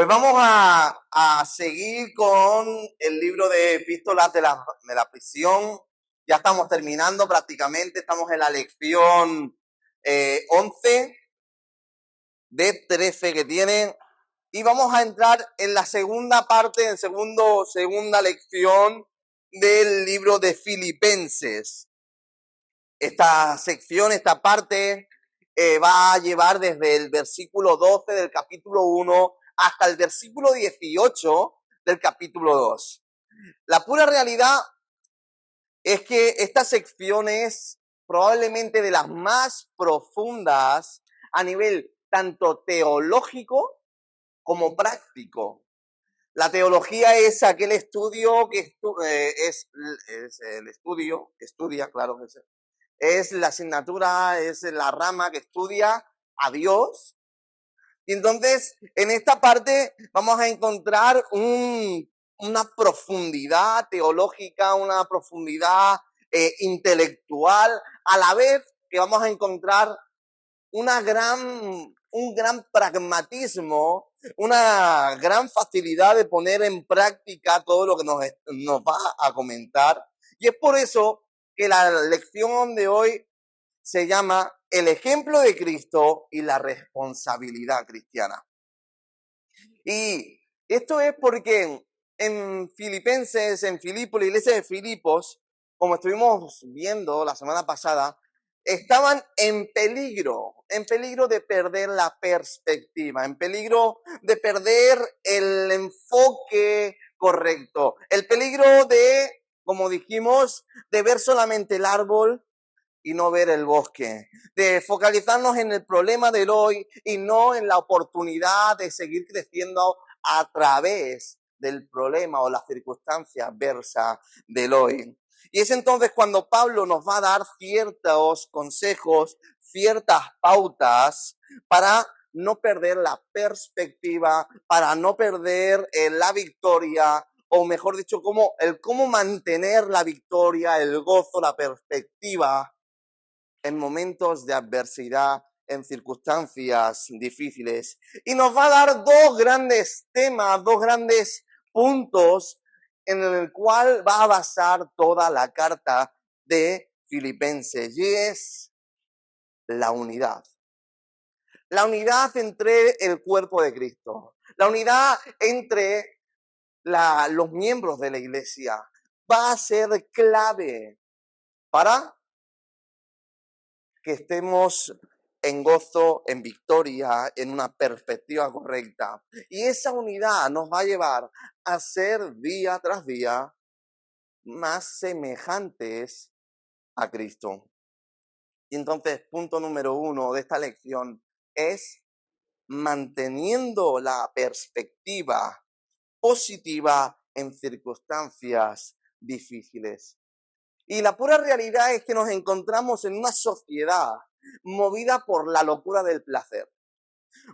Pues vamos a seguir con el libro de epístolas de la prisión. Ya estamos terminando prácticamente, estamos en la lección 11 de 13 que tienen. Y vamos a entrar en la segunda parte, segunda lección del libro de Filipenses. Esta sección, esta parte, va a llevar desde el versículo 12 del capítulo 1 hasta el versículo 18 del capítulo 2. La pura realidad es que esta sección es probablemente de las más profundas a nivel tanto teológico como práctico. La teología es aquel estudio que es el estudio, estudia, claro que es la asignatura, es la rama que estudia a Dios. Y entonces, en esta parte vamos a encontrar una profundidad teológica, una profundidad intelectual, a la vez que vamos a encontrar un gran pragmatismo, una gran facilidad de poner en práctica todo lo que nos va a comentar. Y es por eso que la lección de hoy se llama El ejemplo de Cristo y la responsabilidad cristiana. Y esto es porque en Filipenses, en Filipos, la iglesia de Filipos, como estuvimos viendo la semana pasada, estaban en peligro de perder la perspectiva, en peligro de perder el enfoque correcto, el peligro de, como dijimos, de ver solamente el árbol y no ver el bosque, de focalizarnos en el problema del hoy y no en la oportunidad de seguir creciendo a través del problema o la circunstancia adversa del hoy. Y es entonces cuando Pablo nos va a dar ciertos consejos, ciertas pautas para no perder la perspectiva, para no perder la victoria, o mejor dicho, cómo mantener la victoria, el gozo, la perspectiva en momentos de adversidad, en circunstancias difíciles. Y nos va a dar dos grandes temas, dos grandes puntos en el cual va a basar toda la carta de Filipenses, y es la unidad. La unidad entre el cuerpo de Cristo, la unidad entre los miembros de la iglesia va a ser clave para que estemos en gozo, en victoria, en una perspectiva correcta. Y esa unidad nos va a llevar a ser día tras día más semejantes a Cristo. Y entonces, punto número 1 de esta lección es manteniendo la perspectiva positiva en circunstancias difíciles. Y la pura realidad es que nos encontramos en una sociedad movida por la locura del placer,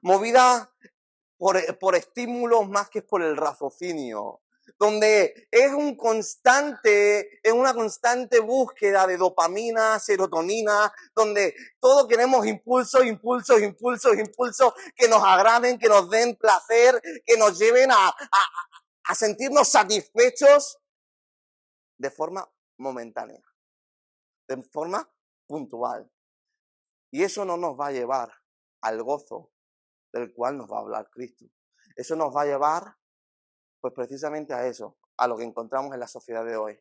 movida por estímulos más que por el raciocinio, donde es una constante búsqueda de dopamina, serotonina, donde todos queremos impulsos, que nos agraden, que nos den placer, que nos lleven a sentirnos satisfechos de forma momentánea, de forma puntual. Y eso no nos va a llevar al gozo del cual nos va a hablar Cristo. Eso nos va a llevar, pues precisamente a eso, a lo que encontramos en la sociedad de hoy.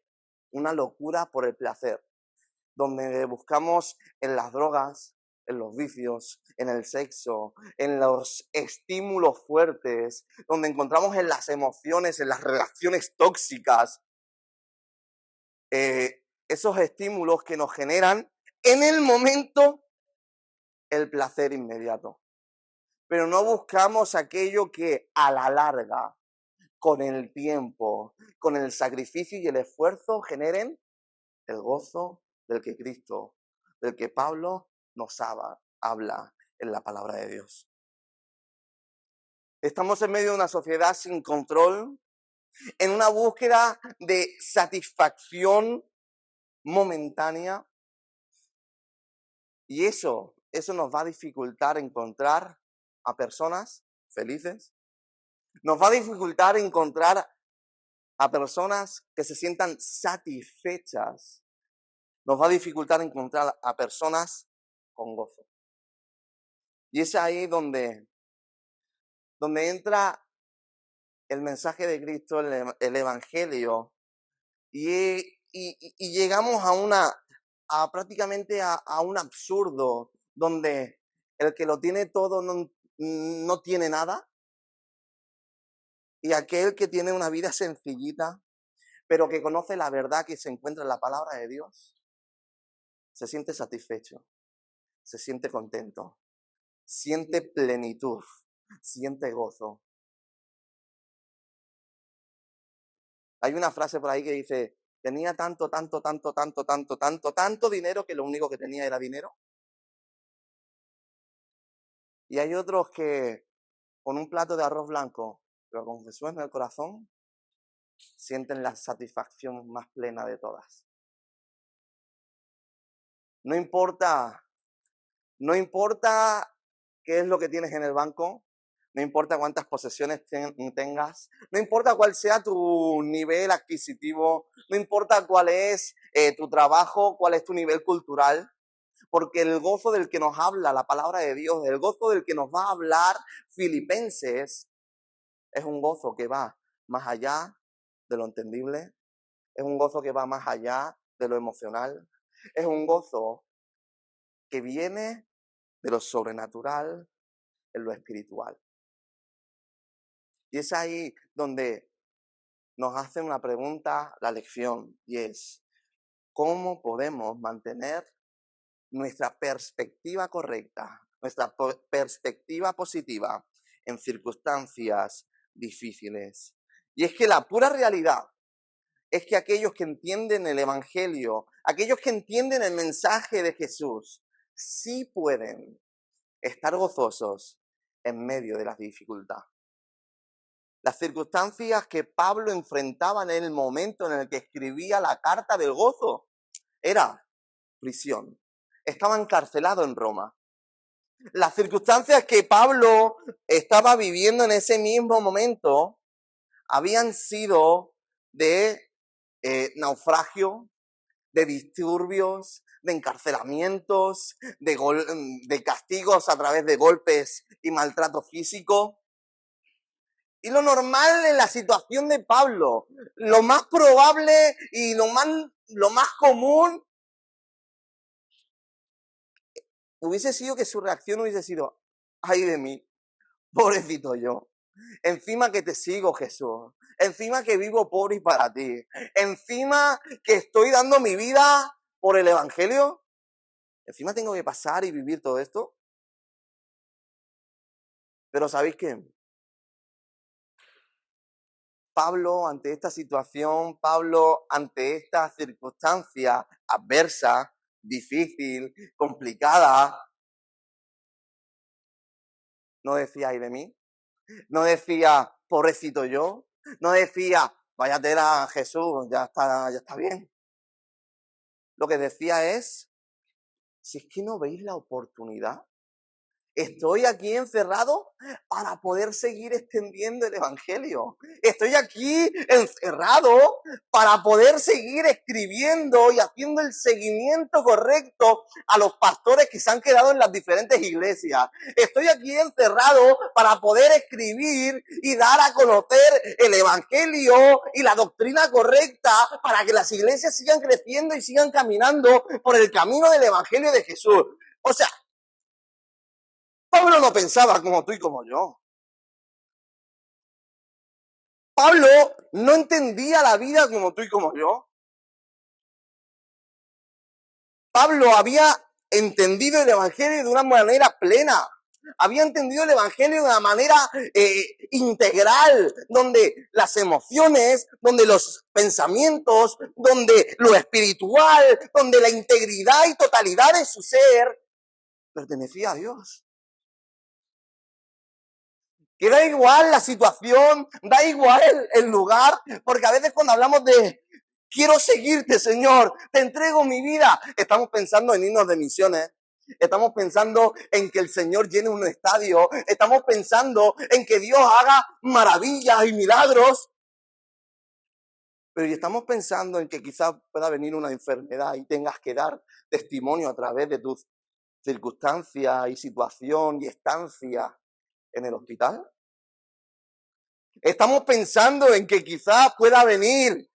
Una locura por el placer, donde buscamos en las drogas, en los vicios, en el sexo, en los estímulos fuertes, donde encontramos en las emociones, en las relaciones tóxicas, esos estímulos que nos generan en el momento el placer inmediato. Pero no buscamos aquello que a la larga, con el tiempo, con el sacrificio y el esfuerzo, generen el gozo del que Cristo, del que Pablo nos habla en la palabra de Dios. Estamos en medio de una sociedad sin control, en una búsqueda de satisfacción momentánea, y eso nos va a dificultar encontrar a personas felices, Nos va a dificultar encontrar a personas que se sientan satisfechas. Nos va a dificultar encontrar a personas con gozo. Y es ahí donde entra el mensaje de Cristo, el Evangelio, y llegamos prácticamente a un absurdo, donde el que lo tiene todo no tiene nada, y aquel que tiene una vida sencillita, pero que conoce la verdad que se encuentra en la palabra de Dios, se siente satisfecho, se siente contento, siente plenitud, siente gozo. Hay una frase por ahí que dice, tenía tanto dinero que lo único que tenía era dinero. Y hay otros que con un plato de arroz blanco, pero con Jesús en el corazón, sienten la satisfacción más plena de todas. No importa qué es lo que tienes en el banco, no importa cuántas posesiones tengas, no importa cuál sea tu nivel adquisitivo, no importa cuál es tu trabajo, cuál es tu nivel cultural, porque el gozo del que nos habla la palabra de Dios, el gozo del que nos va a hablar Filipenses, es un gozo que va más allá de lo entendible, es un gozo que va más allá de lo emocional, es un gozo que viene de lo sobrenatural en lo espiritual. Y es ahí donde nos hace una pregunta la lección, y es, ¿cómo podemos mantener nuestra perspectiva correcta, nuestra perspectiva positiva en circunstancias difíciles? Y es que la pura realidad es que aquellos que entienden el Evangelio, aquellos que entienden el mensaje de Jesús, sí pueden estar gozosos en medio de las dificultades. Las circunstancias que Pablo enfrentaba en el momento en el que escribía la carta del gozo era prisión. Estaba encarcelado en Roma. Las circunstancias que Pablo estaba viviendo en ese mismo momento habían sido de naufragio, de disturbios, de encarcelamientos, de castigos a través de golpes y maltrato físico. Y lo normal en la situación de Pablo, lo más probable y lo más común, hubiese sido que su reacción hubiese sido, ay de mí, pobrecito yo. Encima que te sigo, Jesús. Encima que vivo por y para ti. Encima que estoy dando mi vida por el Evangelio. Encima tengo que pasar y vivir todo esto. Pero ¿sabéis qué? Pablo, ante esta situación, Pablo, ante esta circunstancia adversa, difícil, complicada, no decía, ay de mí. No decía, pobrecito yo. No decía, vaya tela, Jesús, ya está bien. Lo que decía es, si es que no veis la oportunidad, estoy aquí encerrado para poder seguir extendiendo el Evangelio. Estoy aquí encerrado para poder seguir escribiendo y haciendo el seguimiento correcto a los pastores que se han quedado en las diferentes iglesias. Estoy aquí encerrado para poder escribir y dar a conocer el Evangelio y la doctrina correcta para que las iglesias sigan creciendo y sigan caminando por el camino del Evangelio de Jesús. O sea, Pablo no pensaba como tú y como yo. Pablo no entendía la vida como tú y como yo. Pablo había entendido el Evangelio de una manera plena. Había entendido el Evangelio de una manera integral, donde las emociones, donde los pensamientos, donde lo espiritual, donde la integridad y totalidad de su ser pertenecía a Dios. Que da igual la situación, da igual el lugar, porque a veces cuando hablamos de quiero seguirte, Señor, te entrego mi vida, estamos pensando en irnos de misiones, Estamos pensando en que el Señor llene un estadio. Estamos pensando en que Dios haga maravillas y milagros. Pero estamos pensando en que quizás pueda venir una enfermedad y tengas que dar testimonio a través de tus circunstancias y situación y estancia en el hospital. Estamos pensando en que quizás pueda venir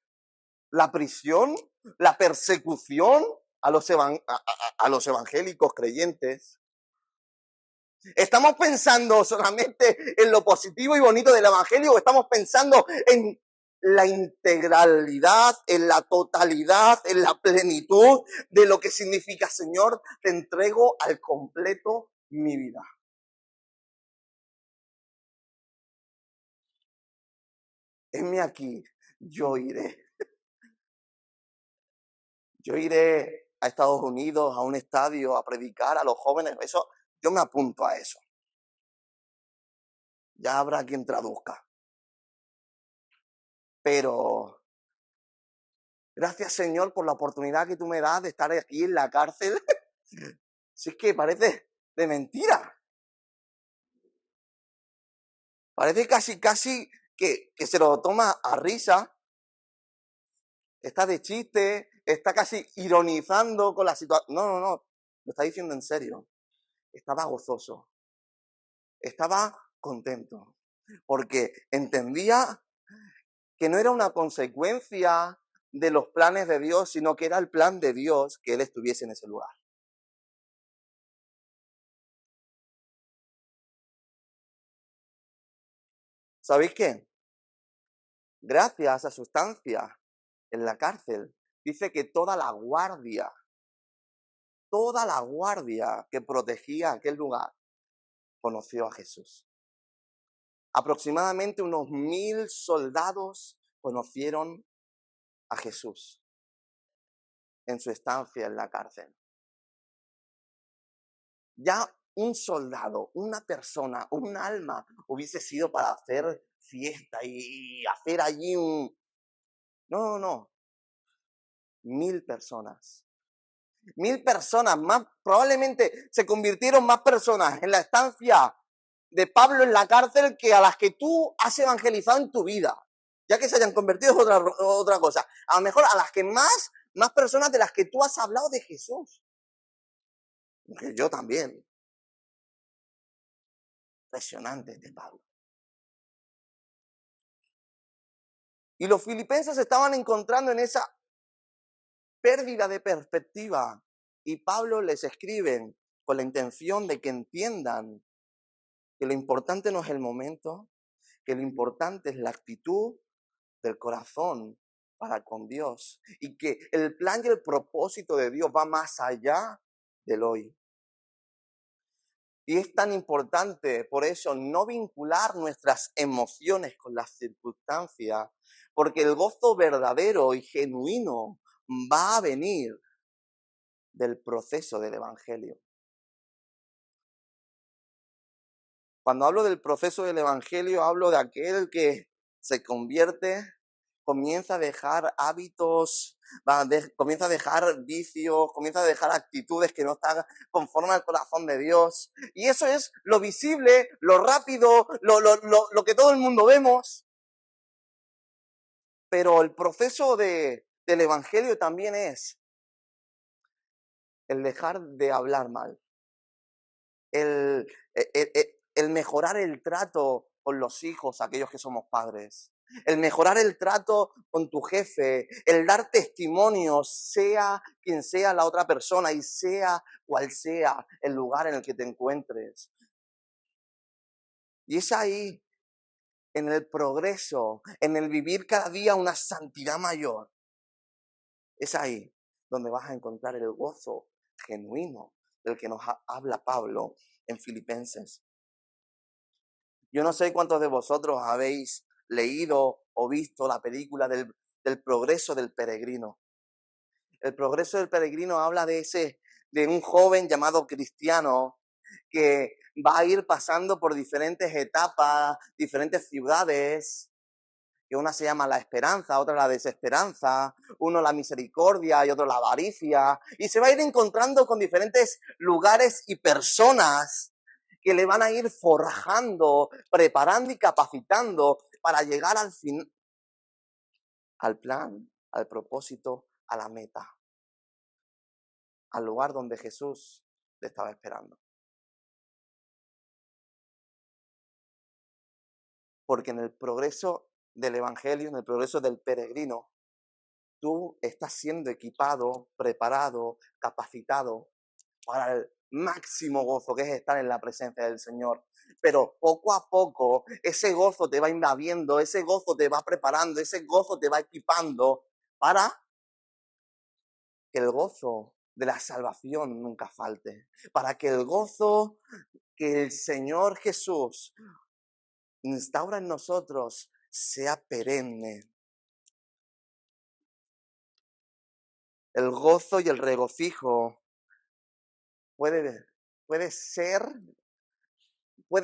la prisión, la persecución a los evangélicos creyentes. ¿Estamos pensando solamente en lo positivo y bonito del evangelio o estamos pensando en la integralidad, en la totalidad, en la plenitud de lo que significa, Señor, te entrego al completo mi vida? Heme aquí, yo iré. Yo iré a Estados Unidos, a un estadio, a predicar a los jóvenes. Eso, yo me apunto a eso. Ya habrá quien traduzca. Pero gracias, Señor, por la oportunidad que tú me das de estar aquí en la cárcel. Si es que parece de mentira. Parece casi que se lo toma a risa. Está de chiste, está casi ironizando con la situación. No, lo está diciendo en serio. Estaba gozoso. Estaba contento. Porque entendía que no era una consecuencia de los planes de Dios, sino que era el plan de Dios que Él estuviese en ese lugar. ¿Sabéis qué? Gracias a su estancia en la cárcel, dice que toda la guardia que protegía aquel lugar, conoció a Jesús. Aproximadamente unos 1000 soldados conocieron a Jesús en su estancia en la cárcel. Ya un soldado, una persona, un alma hubiese sido para hacer fiesta y hacer allí un... No. 1000 personas. 1000 personas más, probablemente se convirtieron más personas en la estancia de Pablo en la cárcel que a las que tú has evangelizado en tu vida. Ya que se hayan convertido es otra cosa. A lo mejor a las que más personas de las que tú has hablado de Jesús. Que yo también. Impresionante este Pablo. Y los filipenses estaban encontrando en esa pérdida de perspectiva. Y Pablo les escribe con la intención de que entiendan que lo importante no es el momento, que lo importante es la actitud del corazón para con Dios. Y que el plan y el propósito de Dios va más allá del hoy. Y es tan importante, por eso, no vincular nuestras emociones con las circunstancias, porque el gozo verdadero y genuino va a venir del proceso del Evangelio. Cuando hablo del proceso del Evangelio, hablo de aquel que se convierte, comienza a dejar hábitos, comienza a dejar vicios, comienza a dejar actitudes que no están conforme al corazón de Dios. Y eso es lo visible, lo rápido, lo que todo el mundo vemos. Pero el proceso del Evangelio también es el dejar de hablar mal, el mejorar el trato con los hijos, aquellos que somos padres, el mejorar el trato con tu jefe, el dar testimonio, sea quien sea la otra persona y sea cual sea el lugar en el que te encuentres. Y es ahí, en el progreso, en el vivir cada día una santidad mayor, es ahí donde vas a encontrar el gozo genuino del que nos habla Pablo en Filipenses. Yo no sé cuántos de vosotros habéis leído o visto la película del progreso del peregrino. El progreso del peregrino habla de un joven llamado Cristiano que va a ir pasando por diferentes etapas, diferentes ciudades, que una se llama la esperanza, otra la desesperanza, uno la misericordia y otro la avaricia, y se va a ir encontrando con diferentes lugares y personas que le van a ir forjando, preparando y capacitando para llegar al fin, al plan, al propósito, a la meta, al lugar donde Jesús le estaba esperando. Porque en el progreso del evangelio, en el progreso del peregrino, tú estás siendo equipado, preparado, capacitado para el máximo gozo que es estar en la presencia del Señor. Pero poco a poco ese gozo te va invadiendo, ese gozo te va preparando, ese gozo te va equipando para que el gozo de la salvación nunca falte, para que el gozo que el Señor Jesús instaura en nosotros sea perenne. El gozo y el regocijo puede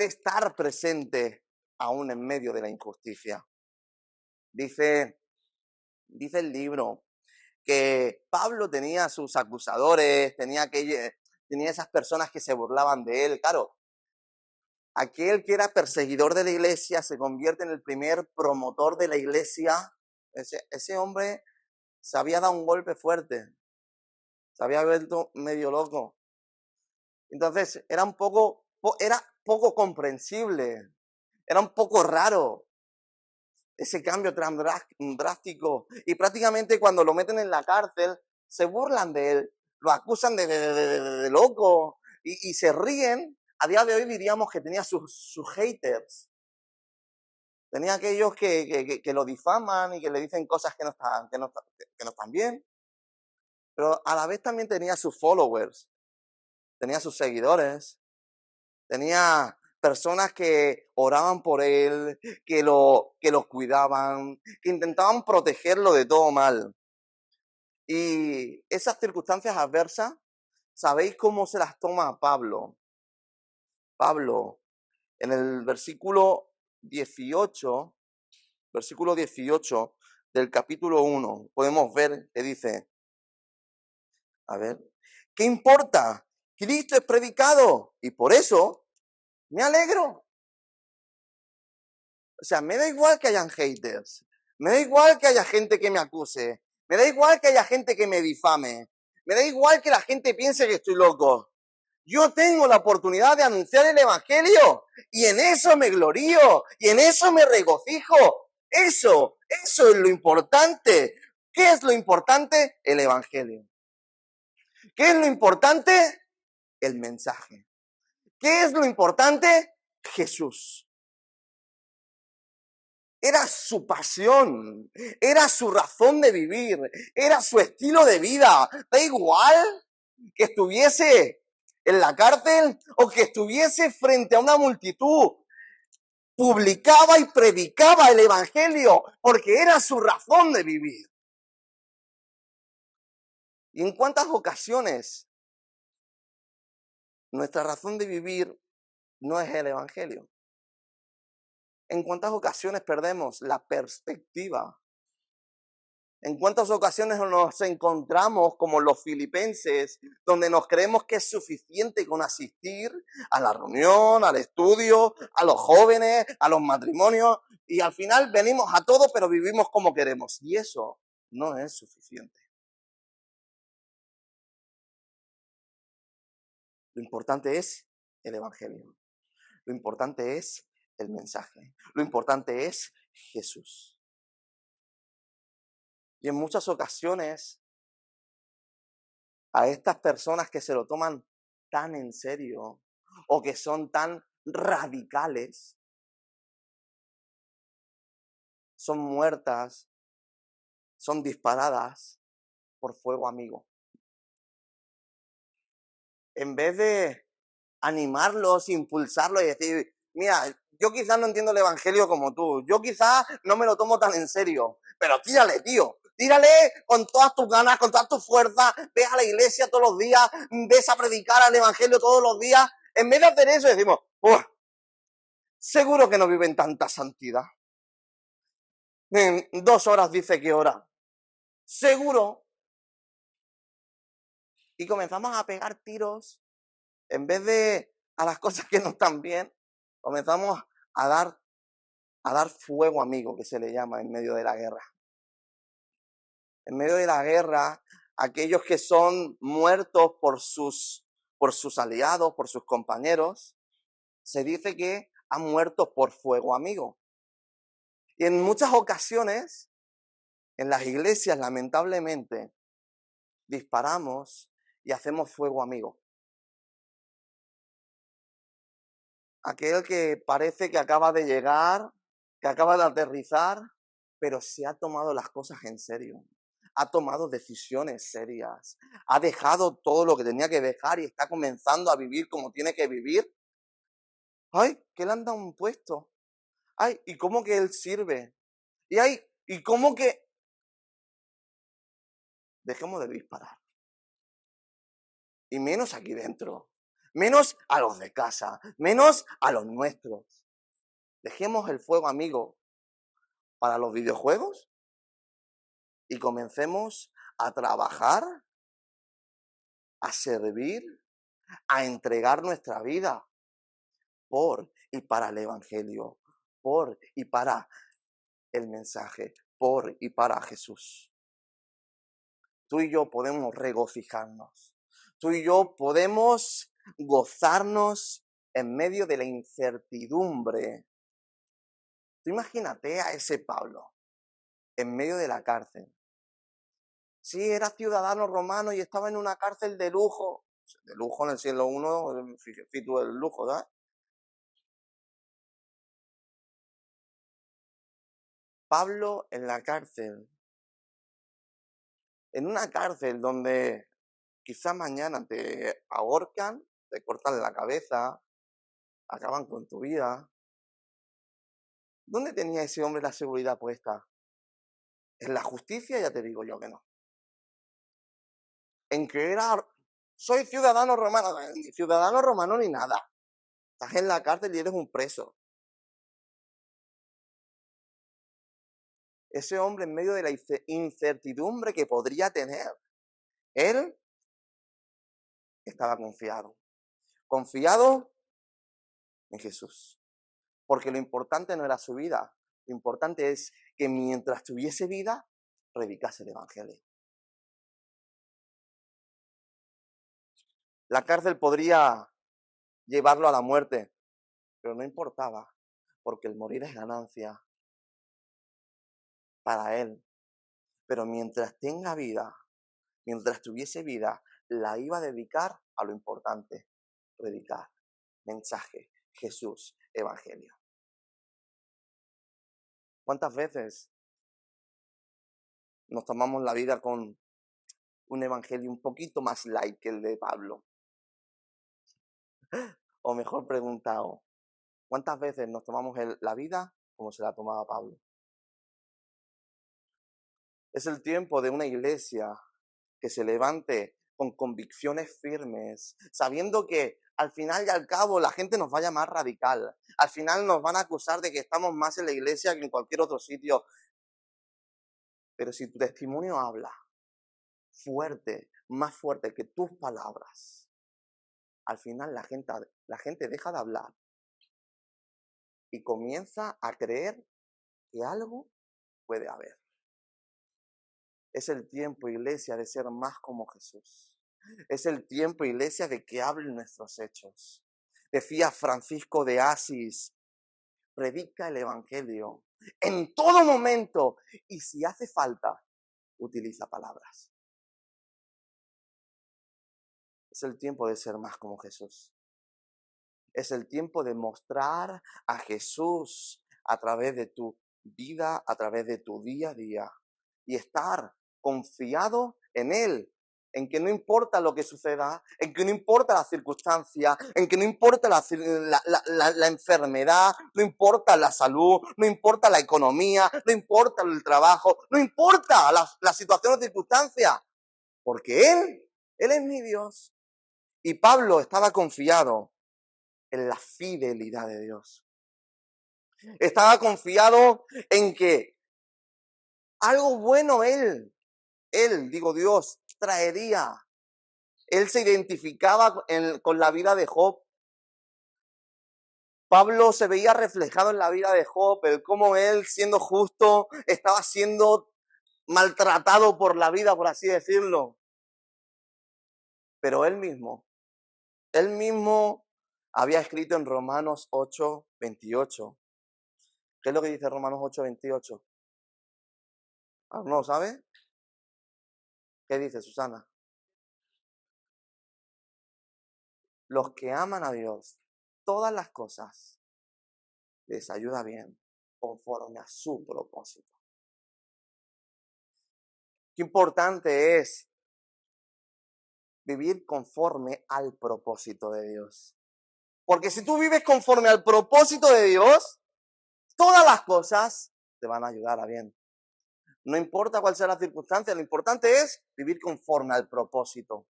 estar presente aún en medio de la injusticia. Dice el libro que Pablo tenía sus acusadores, tenía esas personas que se burlaban de él. Claro, aquel que era perseguidor de la iglesia se convierte en el primer promotor de la iglesia. Ese hombre se había dado un golpe fuerte, se había vuelto medio loco. Entonces era poco comprensible, era un poco raro ese cambio tan drástico. Y prácticamente cuando lo meten en la cárcel, se burlan de él, lo acusan de loco y se ríen. A día de hoy diríamos que tenía sus haters. Tenía aquellos que lo difaman y que le dicen cosas que no están bien. Pero a la vez también tenía sus followers, tenía sus seguidores, tenía personas que oraban por él, que lo cuidaban, que intentaban protegerlo de todo mal. Y esas circunstancias adversas, ¿sabéis cómo se las toma Pablo? Pablo, en el versículo 18 del capítulo 1, podemos ver que dice, a ver, ¿qué importa? Cristo es predicado y por eso me alegro. O sea, me da igual que hayan haters, me da igual que haya gente que me acuse, me da igual que haya gente que me difame, me da igual que la gente piense que estoy loco. Yo tengo la oportunidad de anunciar el evangelio y en eso me glorío y en eso me regocijo. Eso es lo importante. ¿Qué es lo importante? El evangelio. ¿Qué es lo importante? El mensaje. ¿Qué es lo importante? Jesús. Era su pasión, era su razón de vivir, era su estilo de vida. Da igual que estuviese en la cárcel o que estuviese frente a una multitud. Publicaba y predicaba el evangelio porque era su razón de vivir. ¿Y en cuántas ocasiones nuestra razón de vivir no es el evangelio? ¿En cuántas ocasiones perdemos la perspectiva? ¿En cuántas ocasiones nos encontramos como los filipenses, donde nos creemos que es suficiente con asistir a la reunión, al estudio, a los jóvenes, a los matrimonios, y al final venimos a todo, pero vivimos como queremos? Y eso no es suficiente. Lo importante es el evangelio. Lo importante es el mensaje. Lo importante es Jesús. Y en muchas ocasiones, a estas personas que se lo toman tan en serio o que son tan radicales, son muertas, son disparadas por fuego amigo. En vez de animarlos, impulsarlos y decir, mira, yo quizás no entiendo el evangelio como tú, yo quizás no me lo tomo tan en serio, pero tírale, tío, tírale con todas tus ganas, con todas tus fuerzas, ves a la iglesia todos los días, ves a predicar el evangelio todos los días. En vez de hacer eso decimos, seguro que no viven tanta santidad. En 2 horas dice que ora. Seguro. Y comenzamos a pegar tiros. En vez de a las cosas que no están bien, comenzamos a dar fuego amigo, que se le llama en medio de la guerra. En medio de la guerra, aquellos que son muertos por sus aliados, por sus compañeros, se dice que han muerto por fuego amigo. Y en muchas ocasiones, en las iglesias, lamentablemente, disparamos y hacemos fuego amigo. Aquel que parece que acaba de llegar, que acaba de aterrizar, pero se ha tomado las cosas en serio. Ha tomado decisiones serias. Ha dejado todo lo que tenía que dejar y está comenzando a vivir como tiene que vivir. ¡Ay, que le han dado un puesto! ¡Ay, y cómo que él sirve! Y ¡ay, y cómo que! Dejemos de disparar. Y menos aquí dentro. Menos a los de casa. Menos a los nuestros. Dejemos el fuego amigo para los videojuegos y comencemos a trabajar, a servir, a entregar nuestra vida por y para el Evangelio, por y para el mensaje, por y para Jesús. Tú y yo podemos regocijarnos. Tú y yo podemos gozarnos en medio de la incertidumbre. Tú imagínate a ese Pablo en medio de la cárcel. Sí, era ciudadano romano y estaba en una cárcel de lujo. De lujo en el siglo I, fíjate tú el lujo, ¿sabes? Pablo en la cárcel. En una cárcel donde quizás mañana te ahorcan, te cortan la cabeza, acaban con tu vida. ¿Dónde tenía ese hombre la seguridad puesta? En la justicia, ya te digo yo que no. En que soy ciudadano romano, ni ciudadano romano ni nada. Estás en la cárcel y eres un preso. Ese hombre en medio de la incertidumbre que podría tener, él estaba confiado en Jesús. Porque lo importante no era su vida, lo importante es que mientras tuviese vida, predicase el Evangelio. La cárcel podría llevarlo a la muerte, pero no importaba, porque el morir es ganancia para él. Pero mientras tenga vida, mientras tuviese vida, la iba a dedicar a lo importante, predicar, mensaje, Jesús, Evangelio. ¿Cuántas veces nos tomamos la vida con un evangelio un poquito más light que el de Pablo? O mejor preguntado, ¿cuántas veces nos tomamos la vida como se la tomaba Pablo? Es el tiempo de una iglesia que se levante con convicciones firmes, sabiendo que al final y al cabo la gente nos va a llamar radical. Al final nos van a acusar de que estamos más en la iglesia que en cualquier otro sitio. Pero si tu testimonio habla fuerte, más fuerte que tus palabras, al final la gente deja de hablar y comienza a creer que algo puede haber. Es el tiempo, iglesia, de ser más como Jesús. Es el tiempo, iglesia, de que hablen nuestros hechos. Decía Francisco de Asís, predica el Evangelio en todo momento y si hace falta, utiliza palabras. Es el tiempo de ser más como Jesús. Es el tiempo de mostrar a Jesús a través de tu vida, a través de tu día a día. Y estar confiado en Él, en que no importa lo que suceda, en que no importa la circunstancia, en que no importa la enfermedad, no importa la salud, no importa la economía, no importa el trabajo, no importa la situación o circunstancia, porque Él es mi Dios. Y Pablo estaba confiado en la fidelidad de Dios. Estaba confiado en que Algo bueno digo Dios, traería. Él se identificaba con la vida de Job. Pablo se veía reflejado en la vida de Job, el cómo él, siendo justo, estaba siendo maltratado por la vida, por así decirlo. Pero él mismo había escrito en Romanos 8:28. ¿Qué es lo que dice Romanos 8:28? ¿No sabe? ¿Qué dice Susana? Los que aman a Dios, todas las cosas les ayuda bien conforme a su propósito. Qué importante es vivir conforme al propósito de Dios. Porque si tú vives conforme al propósito de Dios, todas las cosas te van a ayudar a bien. No importa cuál sea la circunstancia, lo importante es vivir conforme al propósito.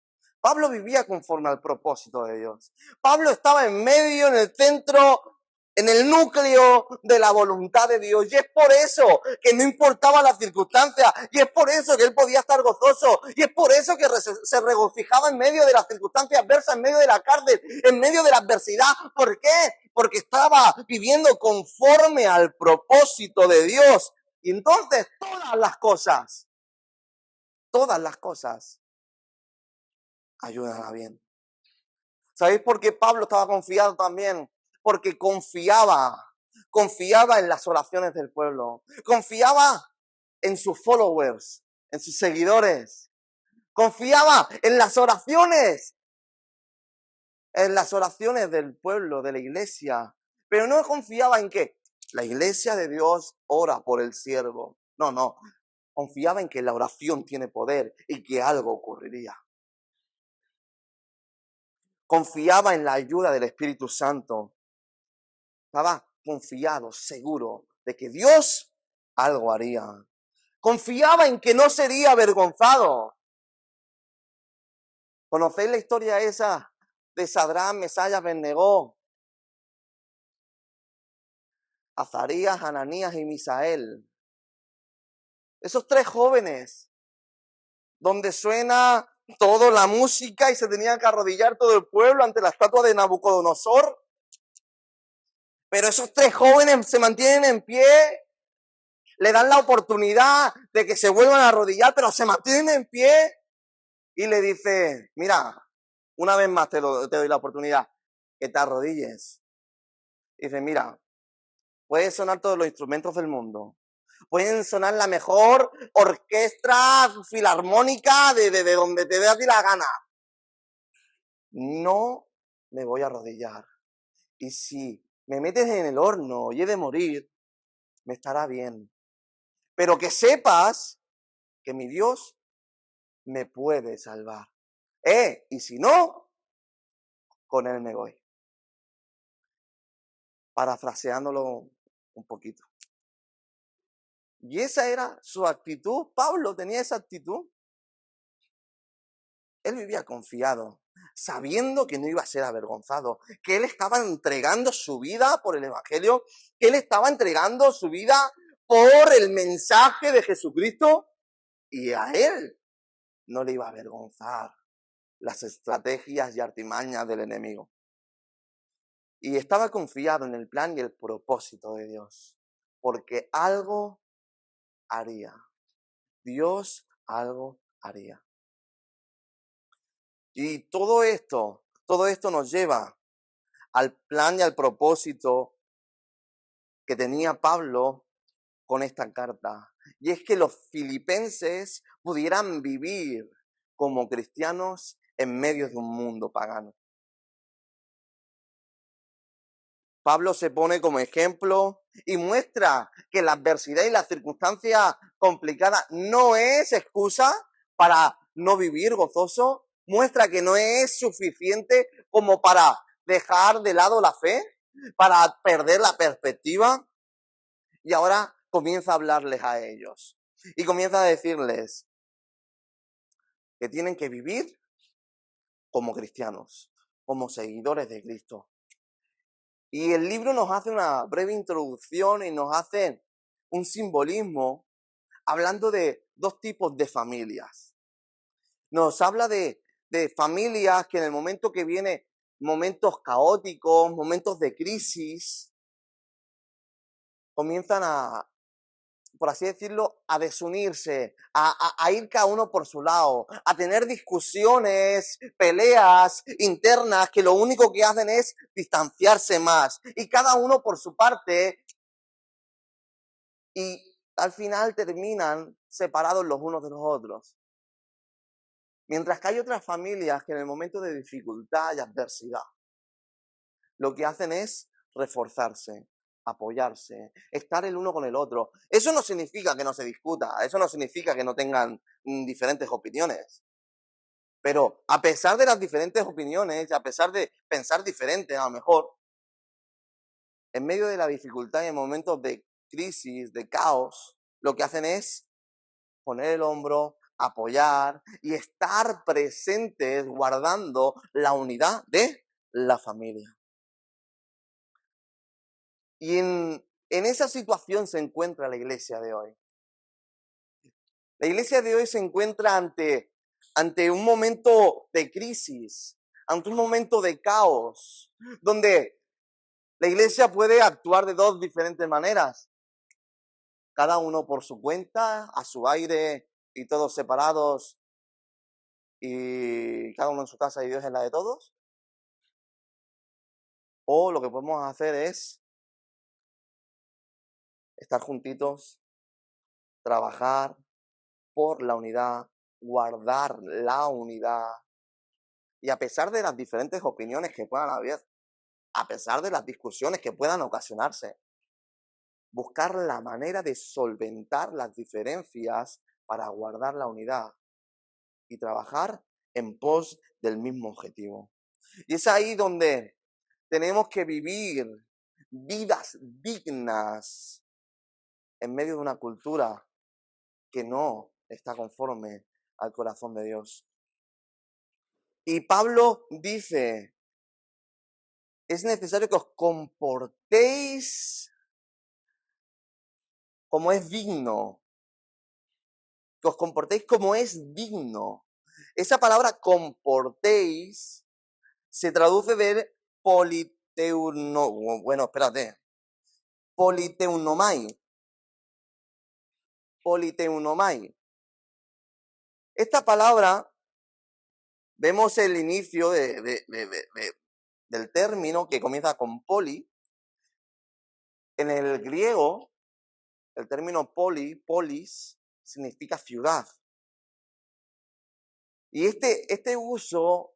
Pablo vivía conforme al propósito de Dios. Pablo estaba en medio, en el centro, en el núcleo de la voluntad de Dios. Y es por eso que no importaba la circunstancia. Y es por eso que él podía estar gozoso. Y es por eso que se regocijaba en medio de las circunstancias adversas, en medio de la cárcel, en medio de la adversidad. ¿Por qué? Porque estaba viviendo conforme al propósito de Dios. Y entonces todas las cosas ayudan a bien. ¿Sabéis por qué Pablo estaba confiado también? Porque confiaba en las oraciones del pueblo, confiaba en sus followers, en sus seguidores, confiaba en las oraciones del pueblo, de la iglesia, pero no confiaba en que la iglesia de Dios ora por el siervo. No, confiaba en que la oración tiene poder y que algo ocurriría. Confiaba en la ayuda del Espíritu Santo. Estaba confiado, seguro de que Dios algo haría. Confiaba en que no sería avergonzado. ¿Conocéis la historia esa de Sadrach, Mesach, Abed-negó? Azarías, Ananías y Misael. Esos tres jóvenes, donde suena toda la música y se tenía que arrodillar todo el pueblo ante la estatua de Nabucodonosor. Pero esos tres jóvenes se mantienen en pie, le dan la oportunidad de que se vuelvan a arrodillar, pero se mantienen en pie y le dice, mira, una vez más te doy la oportunidad, que te arrodilles. Y dice, mira, pueden sonar todos los instrumentos del mundo, pueden sonar la mejor orquesta filarmónica de donde te dé a ti la gana. No me voy a arrodillar. Y si me metes en el horno y he de morir, me estará bien. Pero que sepas que mi Dios me puede salvar. Y si no, con él me voy. Parafraseándolo un poquito. Y esa era su actitud. Pablo tenía esa actitud. Él vivía confiado, sabiendo que no iba a ser avergonzado, que él estaba entregando su vida por el Evangelio, que él estaba entregando su vida por el mensaje de Jesucristo, y a él no le iba a avergonzar las estrategias y artimañas del enemigo. Y estaba confiado en el plan y el propósito de Dios, porque algo haría. Dios algo haría. Y todo esto nos lleva al plan y al propósito que tenía Pablo con esta carta. Y es que los filipenses pudieran vivir como cristianos en medio de un mundo pagano. Pablo se pone como ejemplo y muestra que la adversidad y la circunstancia complicada no es excusa para no vivir gozoso. Muestra que no es suficiente como para dejar de lado la fe, para perder la perspectiva. Y ahora comienza a hablarles a ellos y comienza a decirles que tienen que vivir como cristianos, como seguidores de Cristo. Y el libro nos hace una breve introducción y nos hace un simbolismo hablando de dos tipos de familias. Nos habla de familias que en el momento que viene, momentos caóticos, momentos de crisis, comienzan a, por así decirlo, a desunirse, a ir cada uno por su lado, a tener discusiones, peleas internas que lo único que hacen es distanciarse más. Y cada uno por su parte, y al final terminan separados los unos de los otros. Mientras que hay otras familias que en el momento de dificultad y adversidad, lo que hacen es reforzarse, apoyarse, estar el uno con el otro. Eso no significa que no se discuta, eso no significa que no tengan diferentes opiniones. Pero a pesar de las diferentes opiniones, a pesar de pensar diferente a lo mejor, en medio de la dificultad y en momentos de crisis, de caos, lo que hacen es poner el hombro, apoyar y estar presentes guardando la unidad de la familia. Y en esa situación se encuentra la iglesia de hoy. La iglesia de hoy se encuentra ante un momento de crisis, ante un momento de caos, donde la iglesia puede actuar de dos diferentes maneras. Cada uno por su cuenta, a su aire y todos separados y cada uno en su casa y Dios en la de todos. O lo que podemos hacer es estar juntitos, trabajar por la unidad, guardar la unidad. Y a pesar de las diferentes opiniones que puedan haber, a pesar de las discusiones que puedan ocasionarse, buscar la manera de solventar las diferencias para guardar la unidad y trabajar en pos del mismo objetivo. Y es ahí donde tenemos que vivir vidas dignas en medio de una cultura que no está conforme al corazón de Dios. Y Pablo dice, es necesario que os comportéis como es digno, que os comportéis como es digno. Esa palabra comportéis se traduce de politeunomai. Esta palabra, vemos el inicio del término que comienza con poli. En el griego, el término polis, significa ciudad. Y este uso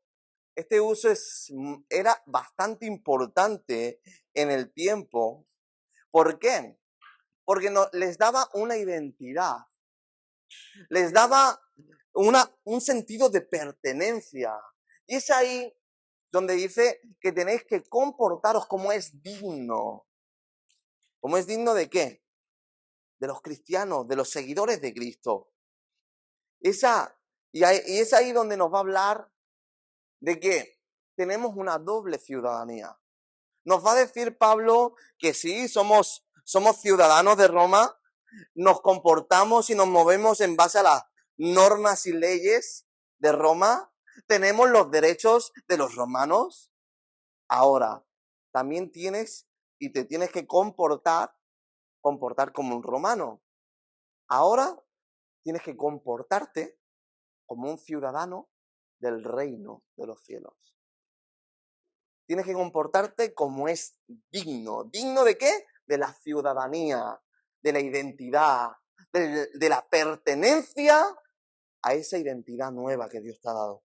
era bastante importante en el tiempo. ¿Por qué? Porque les daba una identidad, les daba un sentido de pertenencia. Y es ahí donde dice que tenéis que comportaros como es digno. ¿Cómo es digno de qué? De los cristianos, de los seguidores de Cristo. Y es ahí donde nos va a hablar de que tenemos una doble ciudadanía. Nos va a decir Pablo que sí, somos ciudadanos de Roma, nos comportamos y nos movemos en base a las normas y leyes de Roma, tenemos los derechos de los romanos. Ahora, también te tienes que comportar como un romano. Ahora tienes que comportarte como un ciudadano del reino de los cielos. Tienes que comportarte como es digno. ¿Digno de qué? De la ciudadanía, de la identidad, de la pertenencia a esa identidad nueva que Dios te ha dado.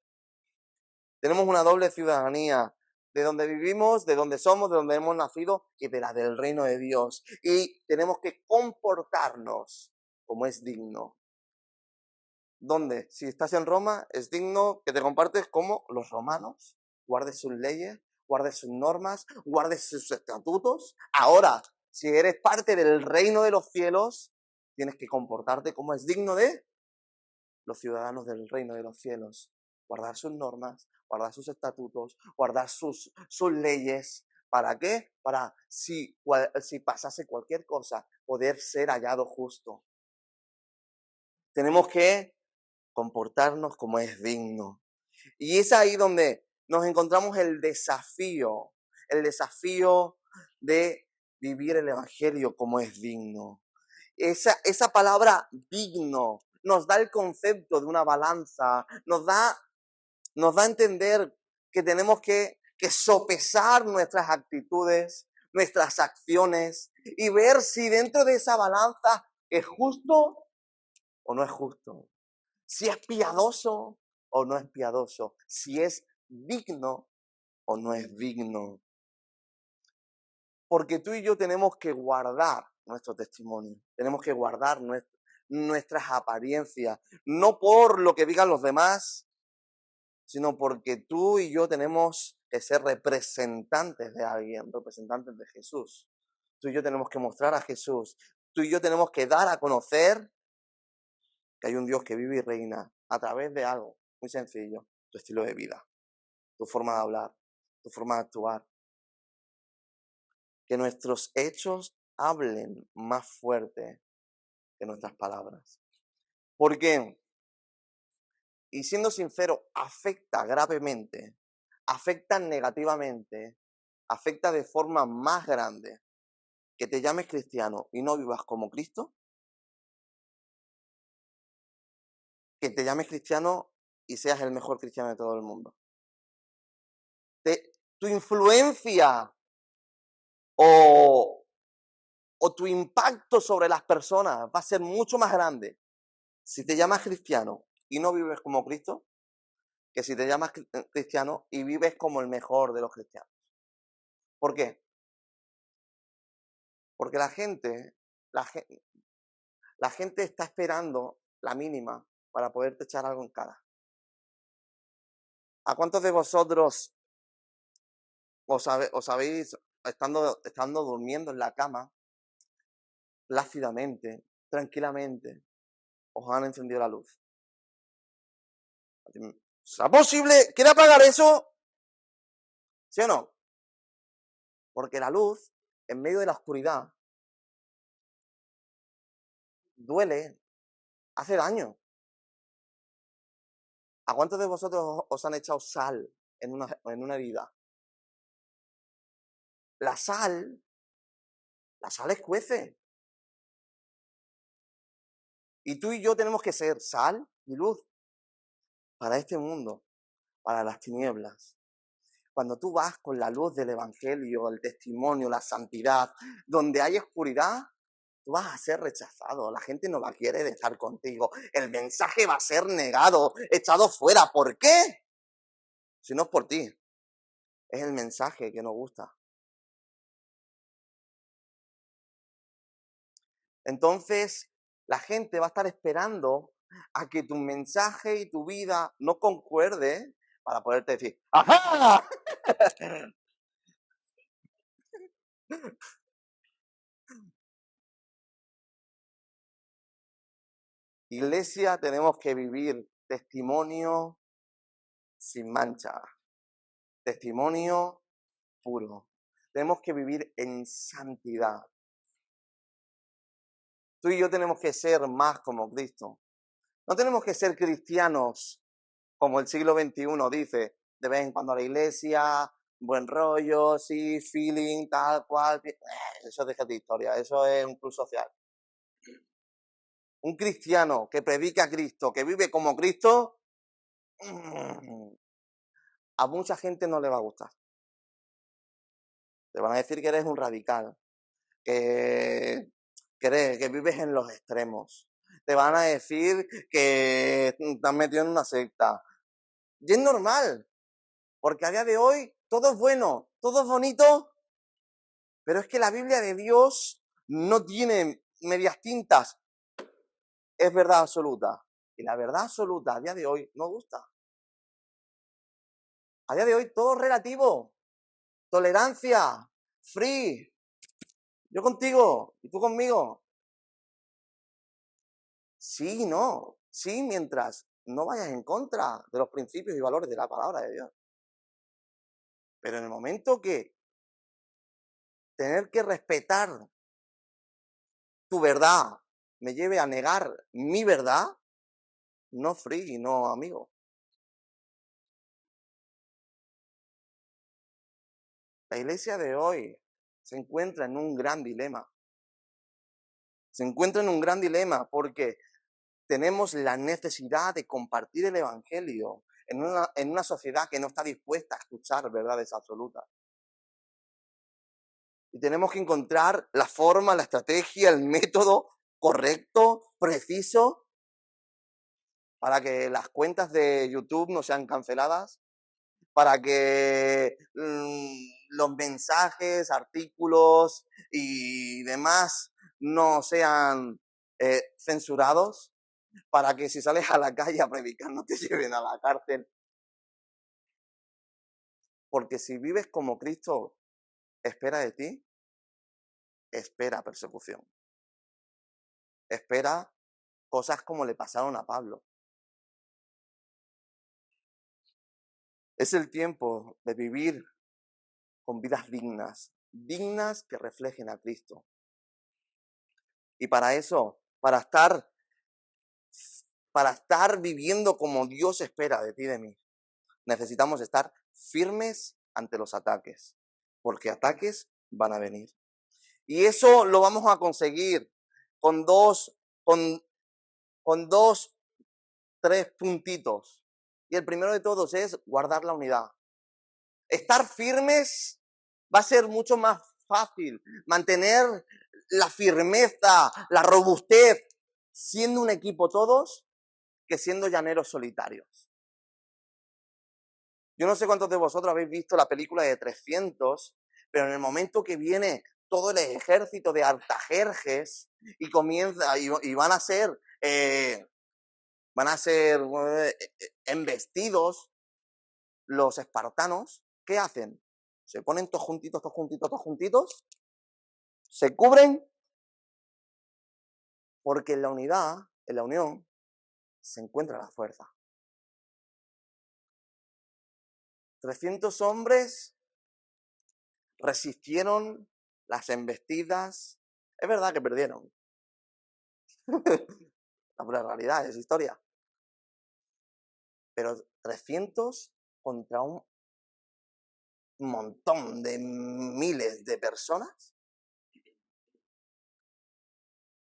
Tenemos una doble ciudadanía, de donde vivimos, de donde somos, de donde hemos nacido y de la del reino de Dios. Y tenemos que comportarnos como es digno. ¿Dónde? Si estás en Roma, es digno que te compartes como los romanos, guardes sus leyes, guardes sus normas, guardes sus estatutos. Ahora, si eres parte del reino de los cielos, tienes que comportarte como es digno de los ciudadanos del reino de los cielos. Guardar sus normas, guardar sus estatutos, guardar sus leyes. ¿Para qué? Para si pasase cualquier cosa, poder ser hallado justo. Tenemos que comportarnos como es digno. Y es ahí donde nos encontramos el desafío de vivir el Evangelio como es digno. Esa palabra digno nos da el concepto de una balanza, nos da a entender que tenemos que sopesar nuestras actitudes, nuestras acciones y ver si dentro de esa balanza es justo o no es justo, si es piadoso o no es piadoso, si es digno o no es digno. Porque tú y yo tenemos que guardar nuestro testimonio, tenemos que guardar nuestras apariencias, no por lo que digan los demás, sino porque tú y yo tenemos que ser representantes de alguien, representantes de Jesús. Tú y yo tenemos que mostrar a Jesús. Tú y yo tenemos que dar a conocer que hay un Dios que vive y reina a través de algo muy sencillo, tu estilo de vida, tu forma de hablar, tu forma de actuar. Que nuestros hechos hablen más fuerte que nuestras palabras. Porque, y siendo sincero, afecta gravemente, afecta negativamente, afecta de forma más grande que te llames cristiano y no vivas como Cristo, que te llames cristiano y seas el mejor cristiano de todo el mundo. Tu influencia o tu impacto sobre las personas va a ser mucho más grande si te llamas cristiano y no vives como Cristo, que si te llamas cristiano y vives como el mejor de los cristianos. ¿Por qué? Porque la gente está esperando la mínima para poderte echar algo en cara. ¿A cuántos de vosotros os habéis, estando durmiendo en la cama, plácidamente, tranquilamente, os han encendido la luz? ¿Será posible? ¿Quiere apagar eso? ¿Sí o no? Porque la luz, en medio de la oscuridad, duele, hace daño. ¿A cuántos de vosotros os han echado sal en una herida? La sal escuece. Y tú y yo tenemos que ser sal y luz para este mundo, para las tinieblas. Cuando tú vas con la luz del Evangelio, el testimonio, la santidad, donde hay oscuridad, tú vas a ser rechazado. La gente no va a querer estar contigo. El mensaje va a ser negado, echado fuera. ¿Por qué? Si no es por ti. Es el mensaje que nos gusta. Entonces, la gente va a estar esperando a que tu mensaje y tu vida no concuerde para poderte decir, ¡ajá! Iglesia, tenemos que vivir testimonio sin mancha, testimonio puro. Tenemos que vivir en santidad. Tú y yo tenemos que ser más como Cristo. No tenemos que ser cristianos como el siglo XXI dice, de vez en cuando a la iglesia, buen rollo, sí, feeling, tal cual. Eso deja de historia, eso es un club social. Un cristiano que predica a Cristo, que vive como Cristo, a mucha gente no le va a gustar. Te van a decir que eres un radical, que vives en los extremos. Te van a decir que te has metido en una secta. Y es normal, porque a día de hoy todo es bueno, todo es bonito, pero es que la Biblia de Dios no tiene medias tintas, es verdad absoluta. Y la verdad absoluta a día de hoy no gusta. A día de hoy todo es relativo. Tolerancia, free, yo contigo y tú conmigo. Sí, no, sí, mientras no vayas en contra de los principios y valores de la palabra de Dios. Pero en el momento que tener que respetar tu verdad me lleve a negar mi verdad, no free, no amigo. La iglesia de hoy se encuentra en un gran dilema. Se encuentra en un gran dilema porque tenemos la necesidad de compartir el evangelio en una sociedad que no está dispuesta a escuchar verdades absolutas. Y tenemos que encontrar la forma, la estrategia, el método correcto, preciso, para que las cuentas de YouTube no sean canceladas, para que los mensajes, artículos y demás no sean censurados, para que si sales a la calle a predicar no te lleven a la cárcel. Porque si vives como Cristo espera de ti, espera persecución. Espera cosas como le pasaron a Pablo. Es el tiempo de vivir con vidas dignas, dignas que reflejen a Cristo. Y para eso, para estar viviendo como Dios espera de ti y de mí, necesitamos estar firmes ante los ataques, porque ataques van a venir. Y eso lo vamos a conseguir con tres puntitos. Y el primero de todos es guardar la unidad. Estar firmes va a ser mucho más fácil. Mantener la firmeza, la robustez, siendo un equipo todos, que siendo llaneros solitarios. Yo no sé cuántos de vosotros habéis visto la película de 300, pero en el momento que viene todo el ejército de Artajerjes y comienza y van a ser embestidos los espartanos, ¿qué hacen? Se ponen todos juntitos, todos juntitos, todos juntitos, se cubren, porque en la unidad, en la unión, se encuentra la fuerza. 300 hombres resistieron las embestidas. Es verdad que perdieron. La pura realidad es historia. Pero 300 contra un montón de miles de personas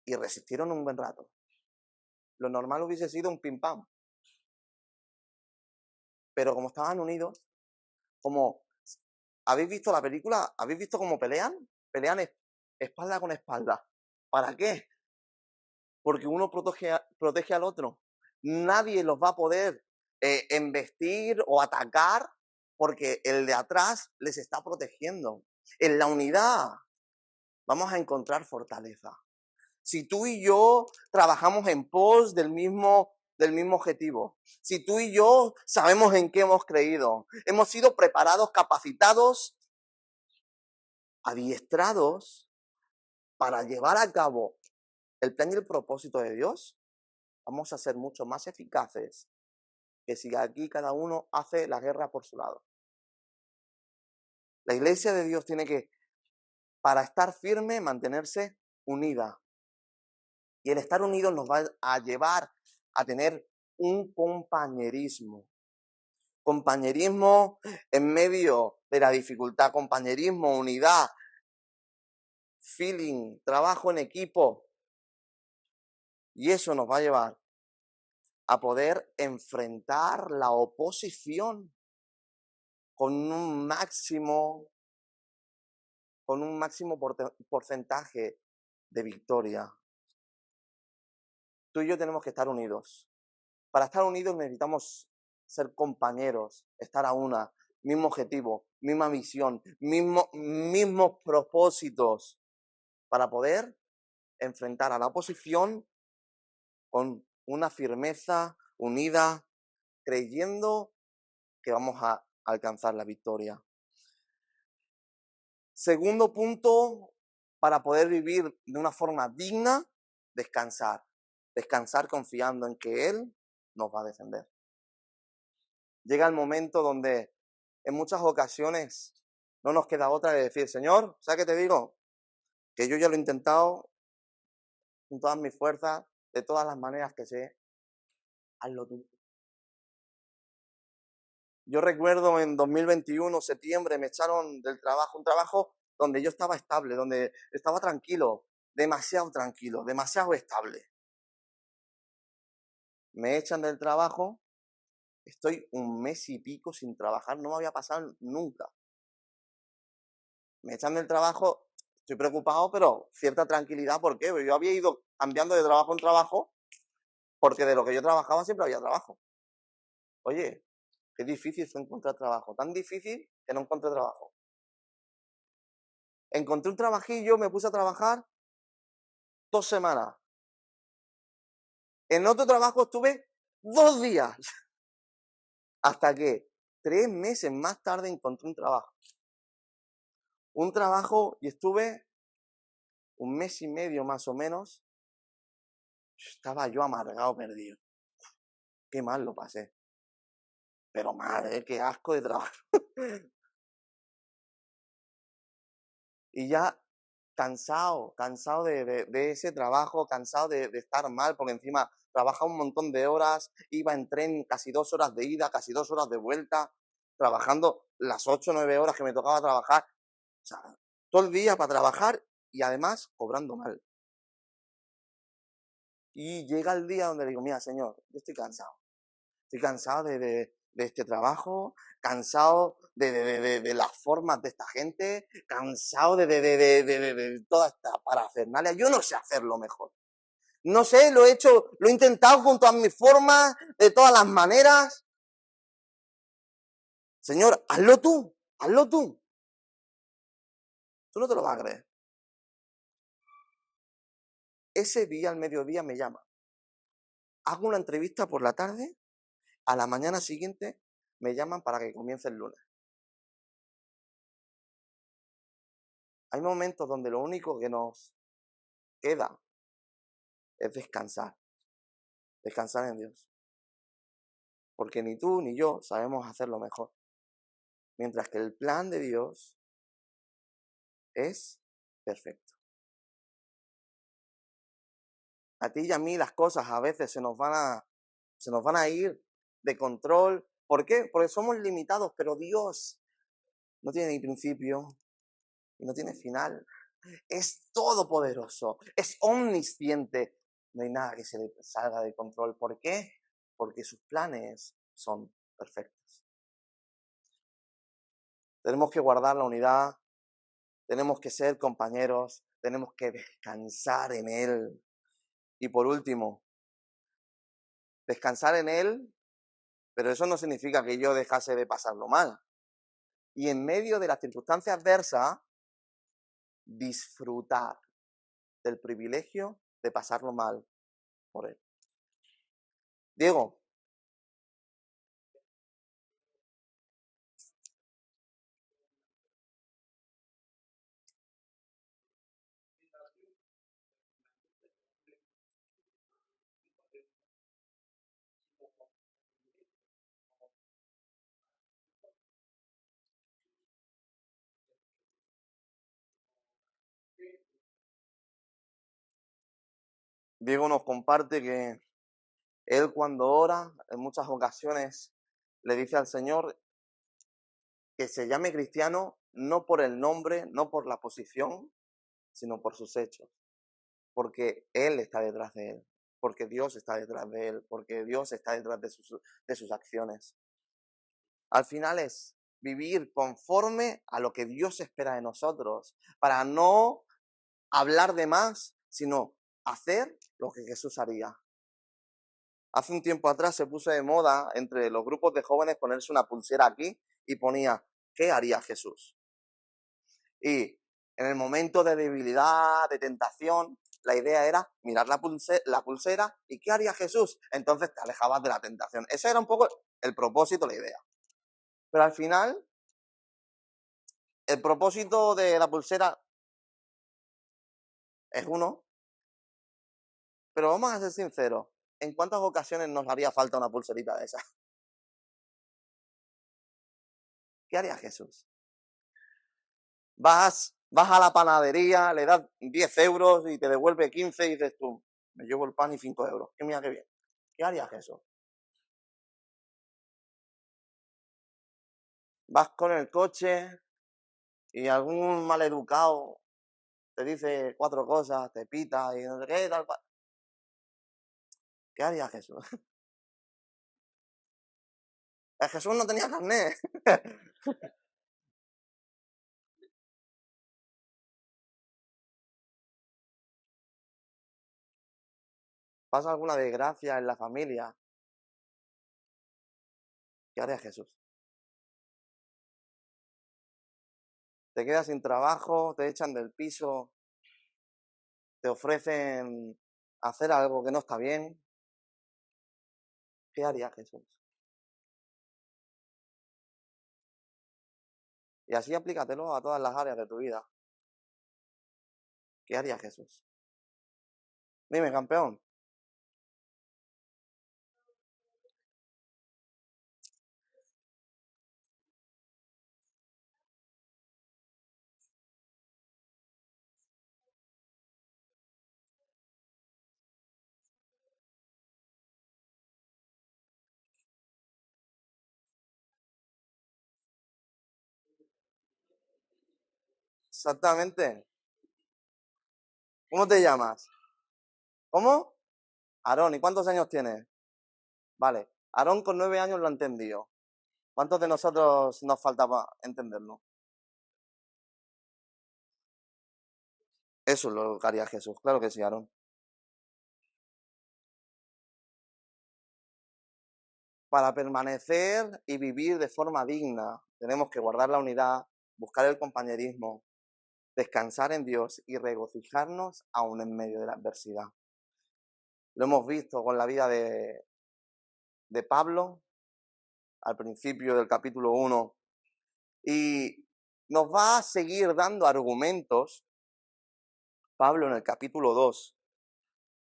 y resistieron un buen rato. Lo normal hubiese sido un pim pam. Pero como estaban unidos, como ¿habéis visto la película? ¿Habéis visto cómo pelean? Pelean espalda con espalda. ¿Para qué? Porque uno protege al otro. Nadie los va a poder embestir o atacar porque el de atrás les está protegiendo. En la unidad vamos a encontrar fortaleza. Si tú y yo trabajamos en pos del mismo objetivo, si tú y yo sabemos en qué hemos creído, hemos sido preparados, capacitados, adiestrados para llevar a cabo el plan y el propósito de Dios, vamos a ser mucho más eficaces que si aquí cada uno hace la guerra por su lado. La iglesia de Dios tiene que, para estar firme, mantenerse unida. Y el estar unidos nos va a llevar a tener un compañerismo. Compañerismo en medio de la dificultad, compañerismo, unidad, feeling, trabajo en equipo. Y eso nos va a llevar a poder enfrentar la oposición con un máximo porcentaje de victoria. Tú y yo tenemos que estar unidos. Para estar unidos necesitamos ser compañeros, estar a una, mismo objetivo, misma visión, mismos propósitos, para poder enfrentar a la oposición con una firmeza unida, creyendo que vamos a alcanzar la victoria. Segundo punto, para poder vivir de una forma digna, descansar. Descansar confiando en que Él nos va a defender. Llega el momento donde en muchas ocasiones no nos queda otra que decir, Señor, ¿sabes qué te digo? Que yo ya lo he intentado con todas mis fuerzas, de todas las maneras que sé, hazlo tú. Yo recuerdo en 2021, septiembre, me echaron del trabajo, un trabajo donde yo estaba estable, donde estaba tranquilo, demasiado estable. Me echan del trabajo, estoy un mes y pico sin trabajar, no me había pasado nunca. Me echan del trabajo, estoy preocupado, pero cierta tranquilidad, ¿por qué? Porque yo había ido cambiando de trabajo en trabajo, porque de lo que yo trabajaba siempre había trabajo. Oye, qué difícil fue encontrar trabajo, tan difícil que no encontré trabajo. Encontré un trabajillo, me puse a trabajar 2 semanas. En otro trabajo estuve 2 días. Hasta que 3 meses más tarde encontré un trabajo. Un trabajo y estuve un mes y medio más o menos. Estaba yo amargado, perdido. Qué mal lo pasé. Pero madre, qué asco de trabajo. Y ya cansado de ese trabajo, cansado de estar mal, porque encima trabajaba un montón de horas, iba en tren casi 2 horas de ida, casi 2 horas de vuelta, trabajando las 8 o 9 horas que me tocaba trabajar. O sea, todo el día para trabajar y además cobrando mal. Y llega el día donde digo, mira, señor, yo estoy cansado. Estoy cansado de este trabajo, cansado de las formas de esta gente, cansado de toda esta parafernalia. Yo no sé hacerlo mejor. No sé, lo he hecho, lo he intentado junto a mis formas, de todas las maneras. Señor, hazlo tú, hazlo tú. Tú no te lo vas a creer. Ese día, al mediodía, me llama. Hago una entrevista por la tarde, a la mañana siguiente me llaman para que comience el lunes. Hay momentos donde lo único que nos queda es descansar en Dios. Porque ni tú ni yo sabemos hacerlo mejor. Mientras que el plan de Dios es perfecto. A ti y a mí las cosas a veces se nos van a ir de control. ¿Por qué? Porque somos limitados, pero Dios no tiene ni principio y no tiene final. Es todopoderoso, es omnisciente. No hay nada que se le salga de control. ¿Por qué? Porque sus planes son perfectos. Tenemos que guardar la unidad, tenemos que ser compañeros, tenemos que descansar en Él. Y por último, descansar en Él, pero eso no significa que yo dejase de pasarlo mal. Y en medio de las circunstancias adversas, disfrutar del privilegio de pasarlo mal por Él. Diego. Diego nos comparte que él cuando ora, en muchas ocasiones, le dice al Señor que se llame cristiano no por el nombre, no por la posición, sino por sus hechos. Porque Él está detrás de él, porque Dios está detrás de él, porque Dios está detrás de sus acciones. Al final es vivir conforme a lo que Dios espera de nosotros, para no hablar de más, sino hacer lo que Jesús haría. Hace un tiempo atrás se puso de moda entre los grupos de jóvenes ponerse una pulsera aquí y ponía, ¿qué haría Jesús? Y en el momento de debilidad, de tentación, la idea era mirar la pulsera y ¿qué haría Jesús? Entonces te alejabas de la tentación. Ese era un poco el propósito, la idea. Pero al final, el propósito de la pulsera es uno, pero vamos a ser sinceros, ¿en cuántas ocasiones nos haría falta una pulserita de esas? ¿Qué haría Jesús? Vas a la panadería, le das 10 euros y te devuelve 15 y dices tú, me llevo el pan y 5 euros. Mira qué bien. ¿Qué haría Jesús? vas con el coche y algún maleducado te dice 4 cosas, te pita y no sé qué, tal cual. ¿Qué haría Jesús? Jesús no tenía carnet. Pasa alguna desgracia en la familia. ¿Qué haría Jesús? Te quedas sin trabajo, te echan del piso, te ofrecen hacer algo que no está bien. ¿Qué haría Jesús? Y así aplícatelo a todas las áreas de tu vida. ¿Qué haría Jesús? Dime, campeón. Exactamente. ¿Cómo te llamas? ¿Cómo? Aarón. ¿Y cuántos años tienes? Vale. Aarón con 9 años lo ha entendido. ¿Cuántos de nosotros nos faltaba entenderlo? Eso es lo que haría Jesús. Claro que sí, Aarón. Para permanecer y vivir de forma digna, tenemos que guardar la unidad, buscar el compañerismo, descansar en Dios y regocijarnos aún en medio de la adversidad. Lo hemos visto con la vida de Pablo al principio del capítulo 1 y nos va a seguir dando argumentos Pablo en el capítulo 2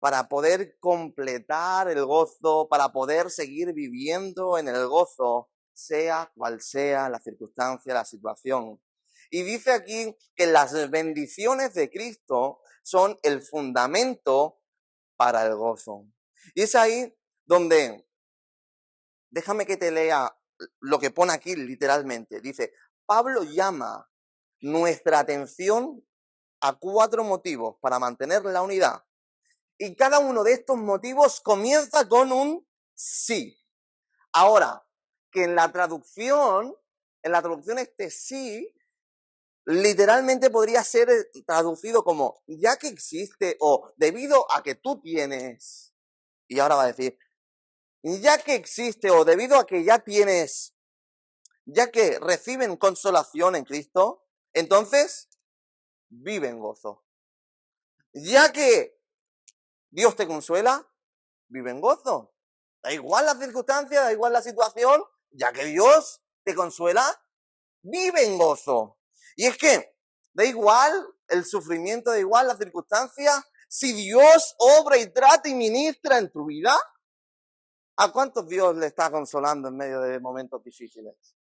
para poder completar el gozo, para poder seguir viviendo en el gozo, sea cual sea la circunstancia, la situación. Y dice aquí que las bendiciones de Cristo son el fundamento para el gozo. Y es ahí donde, déjame que te lea lo que pone aquí literalmente. Dice, Pablo llama nuestra atención a 4 motivos para mantener la unidad. Y cada uno de estos motivos comienza con un sí. Ahora, que en la traducción este sí, literalmente podría ser traducido como ya que existe o debido a que tú tienes. Y ahora va a decir, ya que existe o debido a que ya tienes, ya que reciben consolación en Cristo, entonces vive en gozo. Ya que Dios te consuela, vive en gozo. Da igual la circunstancia, da igual la situación, ya que Dios te consuela, vive en gozo. Y es que da igual el sufrimiento, da igual la circunstancia, si Dios obra y trata y ministra en tu vida, ¿a cuántos Dios le está consolando en medio de momentos difíciles?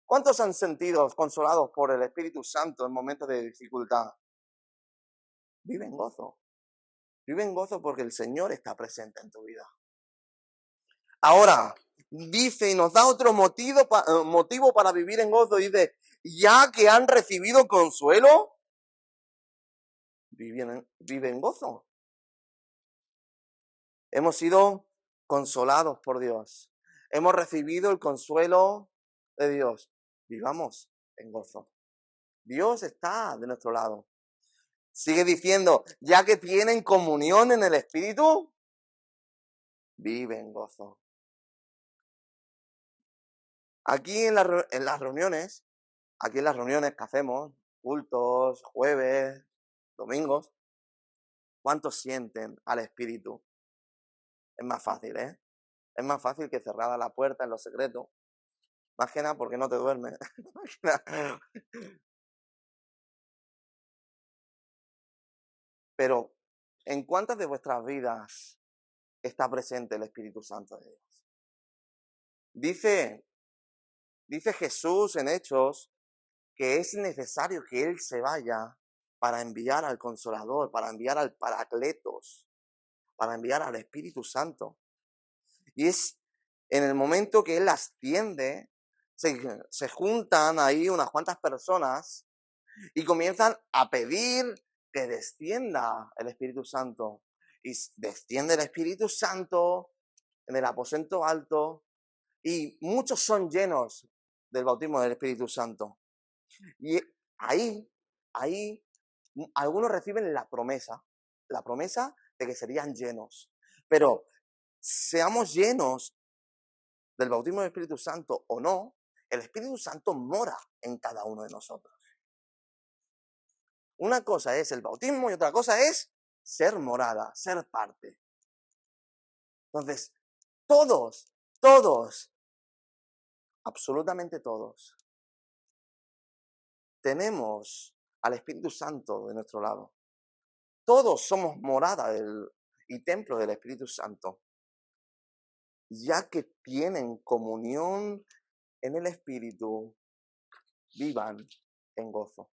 ¿Cuántos han sentido consolados por el Espíritu Santo en momentos de dificultad? Vive en gozo. Vive en gozo porque el Señor está presente en tu vida. Ahora, dice y nos da otro motivo para vivir en gozo. Dice, ya que han recibido consuelo, vive en gozo. Hemos sido consolados por Dios. Hemos recibido el consuelo de Dios. Vivamos en gozo. Dios está de nuestro lado. Sigue diciendo, ya que tienen comunión en el Espíritu, vive en gozo. Aquí en las reuniones que hacemos, cultos, jueves, domingos, ¿cuántos sienten al Espíritu? Es más fácil, ¿eh? Es más fácil que cerrada la puerta en lo secreto. Más que nada porque no te duermes. Pero, ¿en cuántas de vuestras vidas está presente el Espíritu Santo de Dios? Dice Jesús en Hechos que es necesario que Él se vaya para enviar al Consolador, para enviar al Paracletos, para enviar al Espíritu Santo. Y es en el momento que Él asciende, se juntan ahí unas cuantas personas y comienzan a pedir que descienda el Espíritu Santo. Y desciende el Espíritu Santo en el aposento alto y muchos son llenos del bautismo del Espíritu Santo. Y ahí algunos reciben la promesa de que serían llenos. Pero seamos llenos del bautismo del Espíritu Santo o no, el Espíritu Santo mora en cada uno de nosotros. Una cosa es el bautismo y otra cosa es ser morada, ser parte. Entonces, todos, absolutamente todos, tenemos al Espíritu Santo de nuestro lado. Todos somos morada y templo del Espíritu Santo, ya que tienen comunión en el Espíritu, vivan en gozo.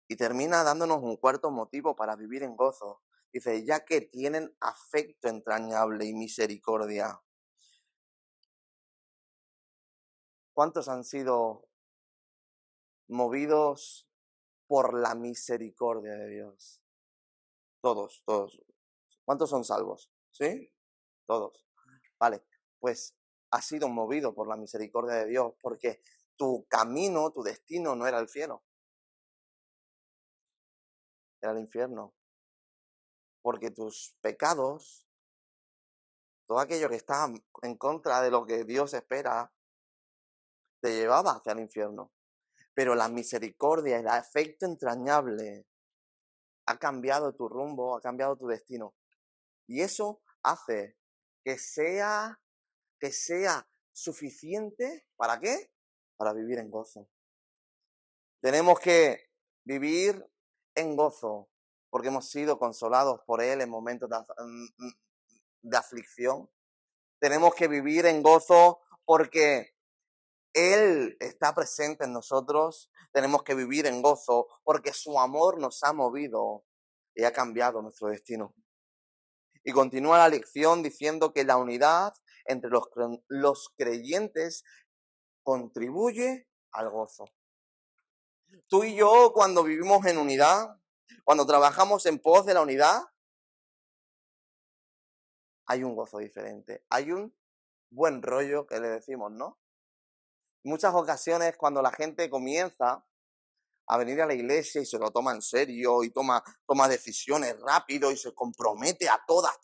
Y termina dándonos un cuarto motivo para vivir en gozo. Dice, ya que tienen afecto entrañable y misericordia. ¿Cuántos han sido movidos por la misericordia de Dios? Todos. ¿Cuántos son salvos? ¿Sí? Todos. Vale, pues has sido movido por la misericordia de Dios porque tu camino, tu destino no era el cielo, era el infierno. Porque tus pecados, todo aquello que está en contra de lo que Dios espera, te llevaba hacia el infierno. Pero la misericordia, el afecto entrañable, ha cambiado tu rumbo, ha cambiado tu destino. Y eso hace que sea suficiente, ¿para qué? Para vivir en gozo. Tenemos que vivir en gozo, porque hemos sido consolados por Él en momentos de aflicción. Tenemos que vivir en gozo porque Él está presente en nosotros. Tenemos que vivir en gozo porque su amor nos ha movido y ha cambiado nuestro destino. Y continúa la lección diciendo que la unidad entre los creyentes contribuye al gozo. Tú y yo, cuando vivimos en unidad, cuando trabajamos en pos de la unidad, hay un gozo diferente. Hay un buen rollo que le decimos, ¿no? Muchas ocasiones cuando la gente comienza a venir a la iglesia y se lo toma en serio y toma decisiones rápido y se compromete a todas,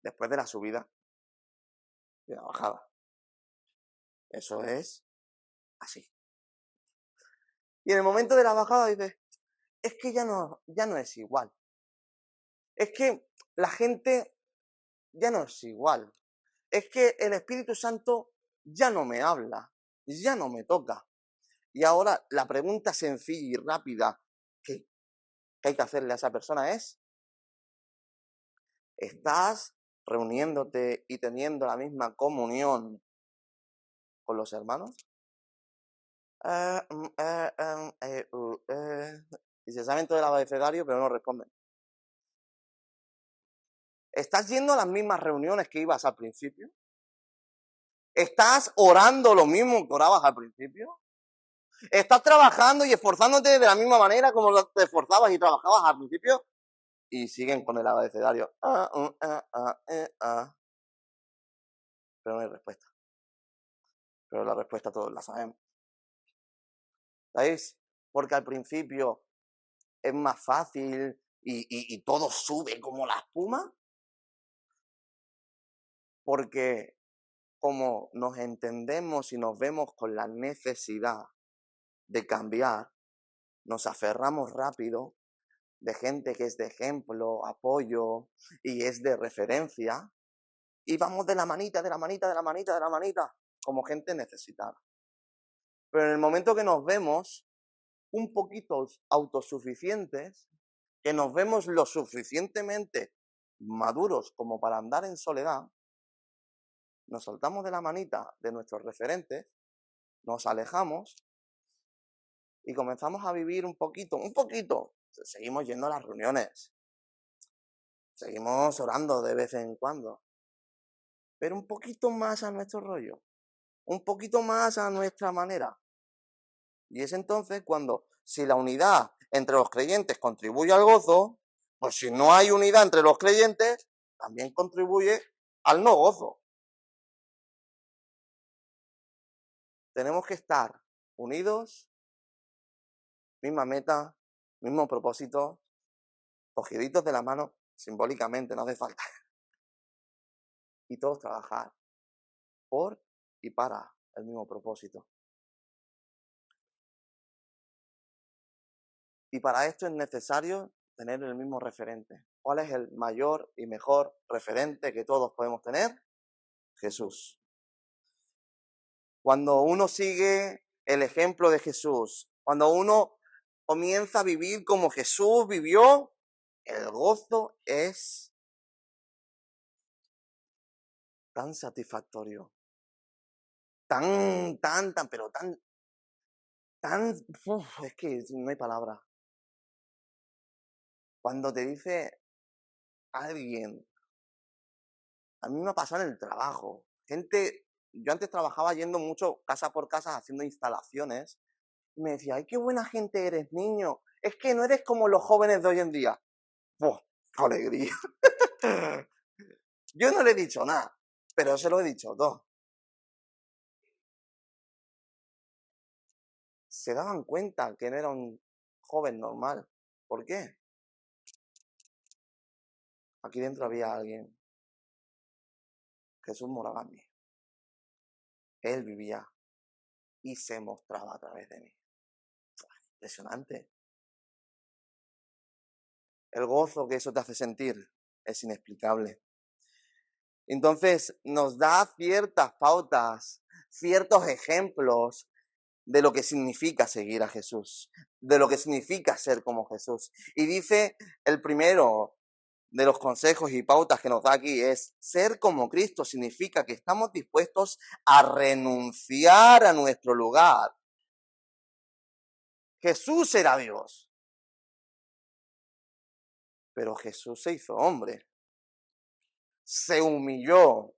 después de la subida y la bajada. Eso es así. Y en el momento de la bajada dices, es que ya no es igual. Es que la gente ya no es igual. Es que el Espíritu Santo ya no me habla, ya no me toca. Y ahora la pregunta sencilla y rápida que hay que hacerle a esa persona es, ¿estás reuniéndote y teniendo la misma comunión con los hermanos? Y se saben todo el abecedario, pero no responden. ¿Estás yendo a las mismas reuniones que ibas al principio? ¿Estás orando lo mismo que orabas al principio? ¿Estás trabajando y esforzándote de la misma manera como te esforzabas y trabajabas al principio? Y siguen con el abecedario. Pero no hay respuesta. Pero la respuesta todos la sabemos. ¿Sabéis? Porque al principio es más fácil y todo sube como la espuma. Porque como nos entendemos y nos vemos con la necesidad de cambiar, nos aferramos rápido de gente que es de ejemplo, apoyo y es de referencia, y vamos de la manita, como gente necesitada. Pero en el momento que nos vemos un poquito autosuficientes, que nos vemos lo suficientemente maduros como para andar en soledad, nos soltamos de la manita de nuestros referentes, nos alejamos y comenzamos a vivir un poquito. Seguimos yendo a las reuniones, seguimos orando de vez en cuando, pero un poquito más a nuestro rollo, un poquito más a nuestra manera. Y es entonces cuando, si la unidad entre los creyentes contribuye al gozo, pues si no hay unidad entre los creyentes, también contribuye al no gozo. Tenemos que estar unidos, misma meta, mismo propósito, cogiditos de la mano, simbólicamente, no hace falta. Y todos trabajar por y para el mismo propósito. Y para esto es necesario tener el mismo referente. ¿Cuál es el mayor y mejor referente que todos podemos tener? Jesús. Cuando uno sigue el ejemplo de Jesús, cuando uno comienza a vivir como Jesús vivió, el gozo es tan satisfactorio, pero es que no hay palabra. Cuando te dice alguien, a mí me ha pasado en el trabajo, yo antes trabajaba yendo mucho casa por casa haciendo instalaciones, y me decía, ay, qué buena gente eres, niño, es que no eres como los jóvenes de hoy en día. ¡Buah, qué alegría! Yo no le he dicho nada, pero se lo he dicho todo. Se daban cuenta que no era un joven normal. ¿Por qué? Aquí dentro había alguien. Jesús moraba en mí. Él vivía y se mostraba a través de mí. Impresionante. El gozo que eso te hace sentir es inexplicable. Entonces nos da ciertas pautas, ciertos ejemplos de lo que significa seguir a Jesús, de lo que significa ser como Jesús. Y dice el primero de los consejos y pautas que nos da aquí es, ser como Cristo significa que estamos dispuestos a renunciar a nuestro lugar. Jesús era Dios, pero Jesús se hizo hombre, se humilló,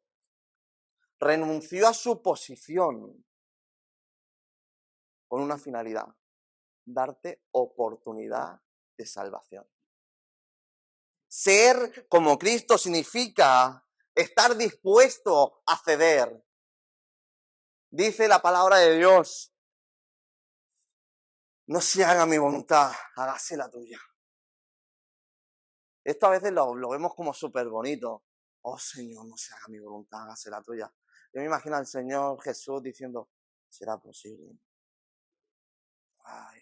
renunció a su posición con una finalidad, darte oportunidad de salvación. Ser como Cristo significa estar dispuesto a ceder. Dice la palabra de Dios, no se haga mi voluntad, hágase la tuya. Esto a veces lo vemos como súper bonito. Oh Señor, no se haga mi voluntad, hágase la tuya. Yo me imagino al Señor Jesús diciendo, ¿será posible? Ay,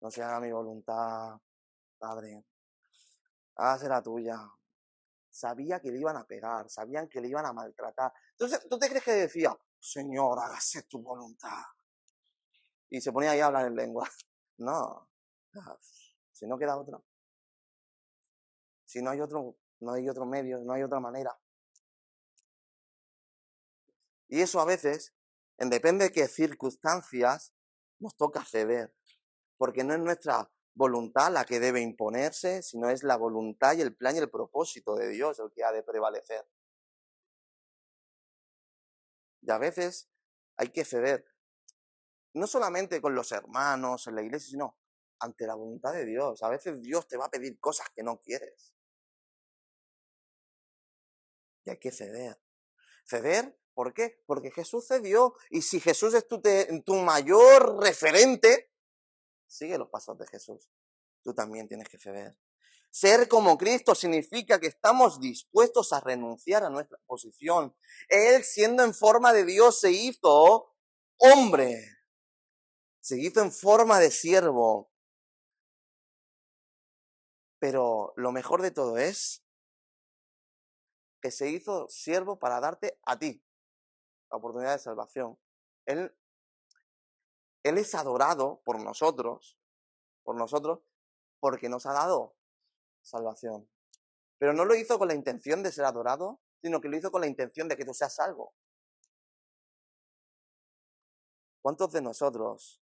no se haga mi voluntad, Padre, hágase la tuya. Sabía que le iban a pegar, sabían que le iban a maltratar. Entonces, ¿tú te crees que decía, Señor, hágase tu voluntad? Y se ponía ahí a hablar en lengua. No, si no queda otra. Si no hay otro medio, no hay otra manera. Y eso a veces, en depende de qué circunstancias, nos toca ceder. Porque no es nuestra voluntad la que debe imponerse, sino es la voluntad y el plan y el propósito de Dios el que ha de prevalecer. Y a veces hay que ceder, no solamente con los hermanos, en la iglesia, sino ante la voluntad de Dios. A veces Dios te va a pedir cosas que no quieres. Y hay que ceder. ¿Ceder? ¿Por qué? Porque Jesús cedió. Y si Jesús es tu mayor referente, sigue los pasos de Jesús. Tú también tienes que ceder. Ser como Cristo significa que estamos dispuestos a renunciar a nuestra posición. Él, siendo en forma de Dios, se hizo hombre. Se hizo en forma de siervo. Pero lo mejor de todo es que se hizo siervo para darte a ti la oportunidad de salvación. Él es adorado por nosotros, porque nos ha dado salvación. Pero no lo hizo con la intención de ser adorado, sino que lo hizo con la intención de que tú seas salvo. ¿Cuántos de nosotros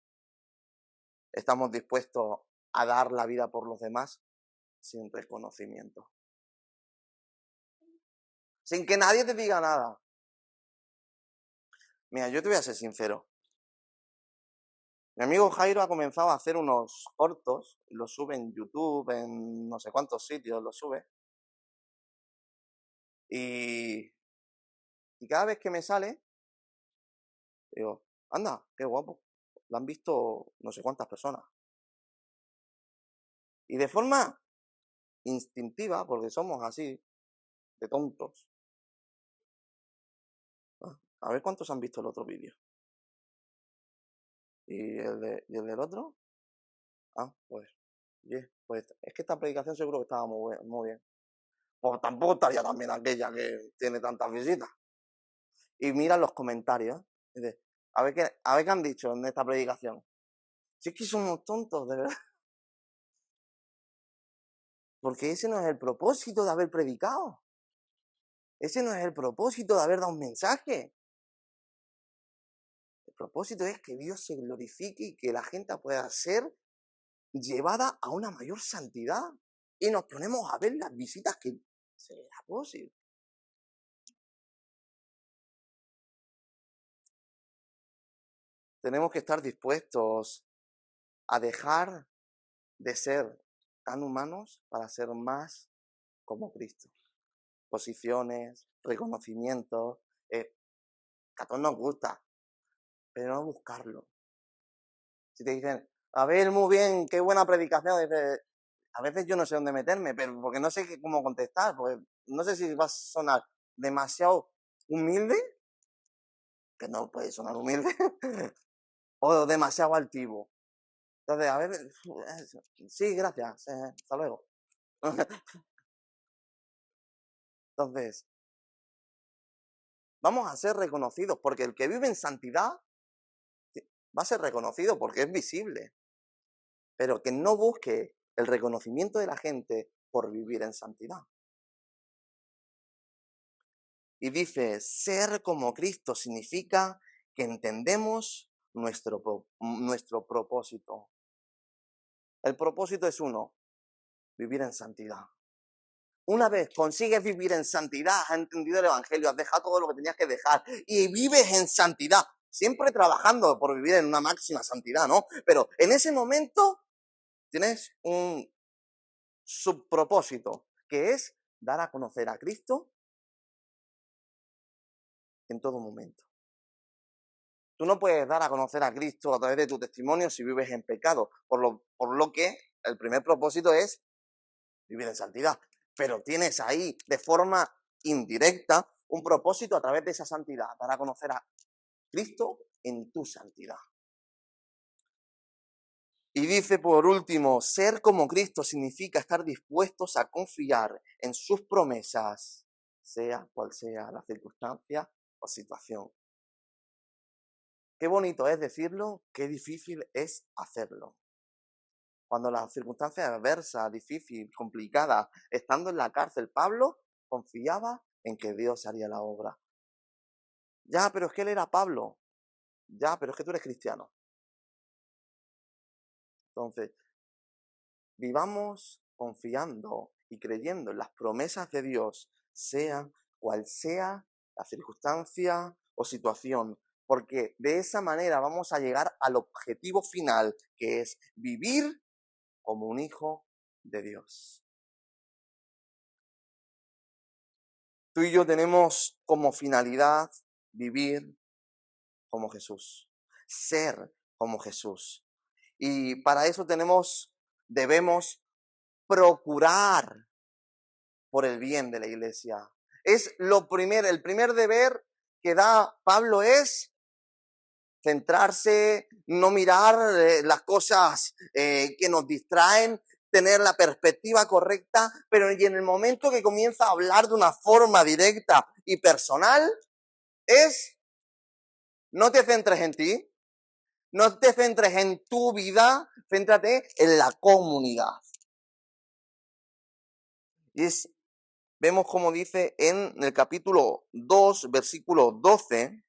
estamos dispuestos a dar la vida por los demás sin reconocimiento? sin que nadie te diga nada. Mira, yo te voy a ser sincero. Mi amigo Jairo ha comenzado a hacer unos cortos, los sube en YouTube, en no sé cuántos sitios los sube. Y cada vez que me sale, digo, anda, qué guapo. Lo han visto no sé cuántas personas. Y de forma instintiva, porque somos así, de tontos. A ver cuántos han visto el otro vídeo. ¿Y el del otro? Pues, pues es que esta predicación seguro que estaba muy bien. Pues tampoco estaría tan bien aquella que tiene tantas visitas. Y mira los comentarios. Dice, a ver qué han dicho en esta predicación. Si es que somos tontos, de verdad. Porque ese no es el propósito de haber predicado. Ese no es el propósito de haber dado un mensaje. El propósito es que Dios se glorifique y que la gente pueda ser llevada a una mayor santidad. Y nos ponemos a ver las visitas que sea posible. Tenemos que estar dispuestos a dejar de ser tan humanos para ser más como Cristo. Posiciones, reconocimientos, que a todos nos gusta, pero no buscarlo. Si te dicen, a ver, muy bien, qué buena predicación, dices, a veces yo no sé dónde meterme, pero porque no sé cómo contestar, porque no sé si va a sonar demasiado humilde, que no puede sonar humilde, o demasiado altivo. Entonces, a ver, sí, gracias, hasta luego. Entonces, vamos a ser reconocidos, porque el que vive en santidad va a ser reconocido porque es visible, pero que no busque el reconocimiento de la gente por vivir en santidad. Y dice, ser como Cristo significa que entendemos nuestro propósito. El propósito es uno, vivir en santidad. Una vez consigues vivir en santidad, has entendido el Evangelio, has dejado todo lo que tenías que dejar y vives en santidad, siempre trabajando por vivir en una máxima santidad, ¿no? Pero en ese momento tienes un subpropósito, que es dar a conocer a Cristo en todo momento. Tú no puedes dar a conocer a Cristo a través de tu testimonio si vives en pecado, por lo que el primer propósito es vivir en santidad. Pero tienes ahí de forma indirecta un propósito a través de esa santidad, dar a conocer a Cristo en tu santidad. Y dice por último, ser como Cristo significa estar dispuestos a confiar en sus promesas, sea cual sea la circunstancia o situación. Qué bonito es decirlo, qué difícil es hacerlo. Cuando las circunstancias adversas, difíciles, complicadas, estando en la cárcel, Pablo confiaba en que Dios haría la obra. Ya, pero es que él era Pablo. Ya, pero es que tú eres cristiano. Entonces, vivamos confiando y creyendo en las promesas de Dios, sea cual sea la circunstancia o situación, porque de esa manera vamos a llegar al objetivo final, que es vivir como un hijo de Dios. Tú y yo tenemos como finalidad vivir como Jesús, ser como Jesús. Y para eso debemos procurar por el bien de la iglesia. Es el primer deber que da Pablo es centrarse, no mirar las cosas que nos distraen, tener la perspectiva correcta, pero y en el momento que comienza a hablar de una forma directa y personal, no te centres en ti, no te centres en tu vida, céntrate en la comunidad. Y vemos como dice en el capítulo 2, versículo 12,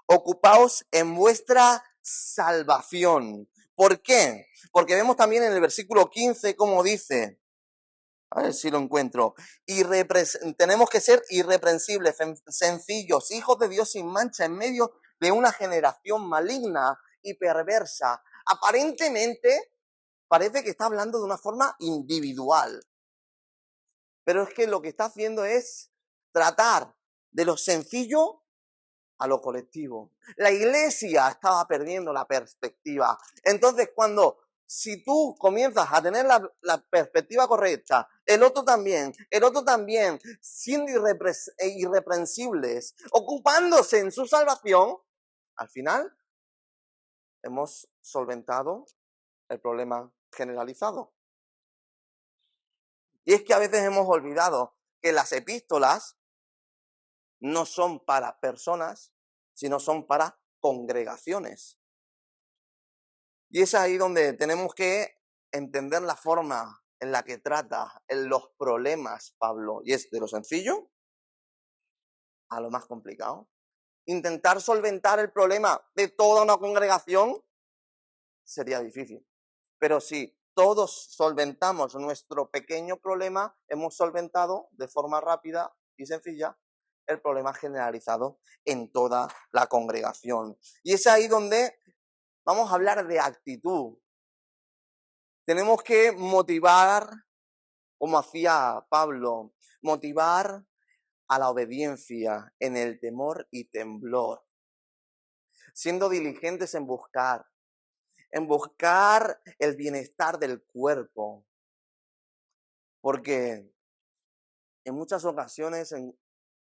ocupaos en vuestra salvación. ¿Por qué? Porque vemos también en el versículo 15 como dice, A ver si lo encuentro. Tenemos que ser irreprensibles, sencillos, hijos de Dios sin mancha en medio de una generación maligna y perversa. Aparentemente parece que está hablando de una forma individual, pero es que lo que está haciendo es tratar de lo sencillo a lo colectivo. La iglesia estaba perdiendo la perspectiva. Entonces, si tú comienzas a tener la perspectiva correcta, el otro también, siendo irreprensibles, ocupándose en su salvación, al final hemos solventado el problema generalizado. Y es que a veces hemos olvidado que las epístolas no son para personas, sino son para congregaciones. Y es ahí donde tenemos que entender la forma en la que trata los problemas Pablo. Y es de lo sencillo a lo más complicado. Intentar solventar el problema de toda una congregación sería difícil. Pero si todos solventamos nuestro pequeño problema, hemos solventado de forma rápida y sencilla el problema generalizado en toda la congregación. Y es ahí donde vamos a hablar de actitud. Tenemos que motivar, como hacía Pablo, motivar a la obediencia en el temor y temblor, siendo diligentes en buscar el bienestar del cuerpo, porque en muchas ocasiones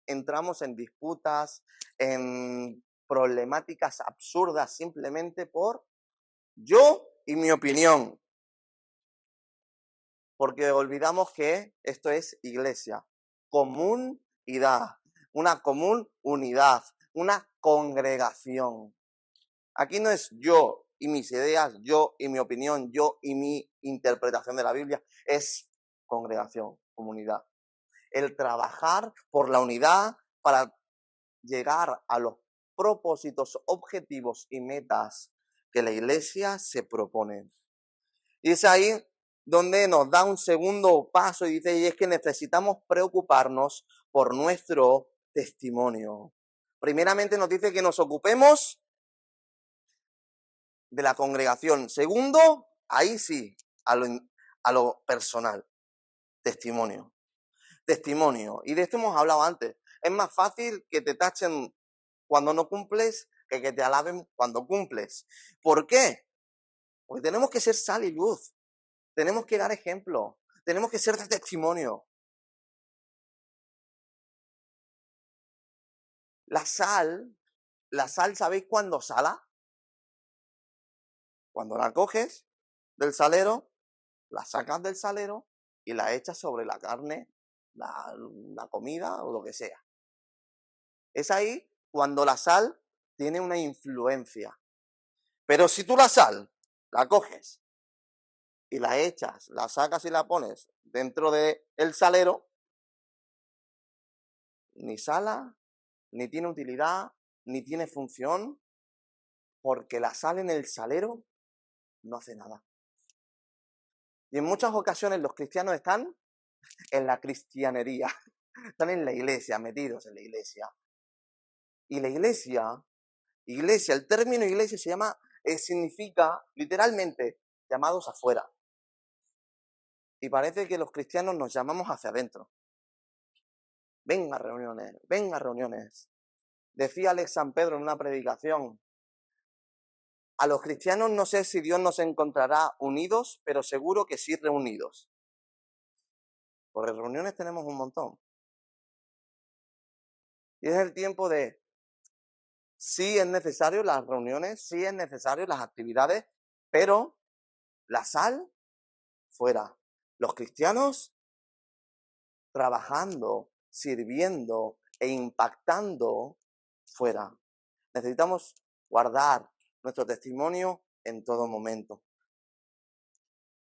entramos en disputas, en problemáticas absurdas simplemente por yo y mi opinión, porque olvidamos que esto es iglesia, comunidad, una común unidad, una congregación. Aquí no es yo y mis ideas, yo y mi opinión, yo y mi interpretación de la Biblia, es congregación, comunidad. El trabajar por la unidad para llegar a los propósitos, objetivos y metas que la iglesia se propone. Y es ahí donde nos da un segundo paso y dice, y es que necesitamos preocuparnos por nuestro testimonio. Primeramente nos dice que nos ocupemos de la congregación. Segundo, ahí sí, a lo personal, testimonio. Testimonio. Y de esto hemos hablado antes. Es más fácil que te tachen cuando no cumples que te alaben cuando cumples. ¿Por qué? Porque tenemos que ser sal y luz. Tenemos que dar ejemplo. Tenemos que ser de testimonio. La sal, ¿sabéis cuándo sala? Cuando la coges del salero, la sacas del salero y la echas sobre la carne, la comida o lo que sea. Es ahí cuando la sal tiene una influencia. Pero si tú la sal la coges y la echas, la sacas y la pones dentro del salero, ni sala, ni tiene utilidad, ni tiene función, porque la sal en el salero no hace nada. Y en muchas ocasiones los cristianos están en la cristianería, están en la iglesia, metidos en la iglesia. Y la iglesia, el término iglesia se llama, significa literalmente llamados afuera. Y parece que los cristianos nos llamamos hacia adentro. Venga reuniones, venga reuniones. Decía Alex San Pedro en una predicación, a los cristianos no sé si Dios nos encontrará unidos, pero seguro que sí reunidos. Porque reuniones tenemos un montón. Y es el tiempo de, sí es necesario las reuniones, sí es necesario las actividades, pero la sal fuera. Los cristianos trabajando, sirviendo e impactando fuera. Necesitamos guardar nuestro testimonio en todo momento.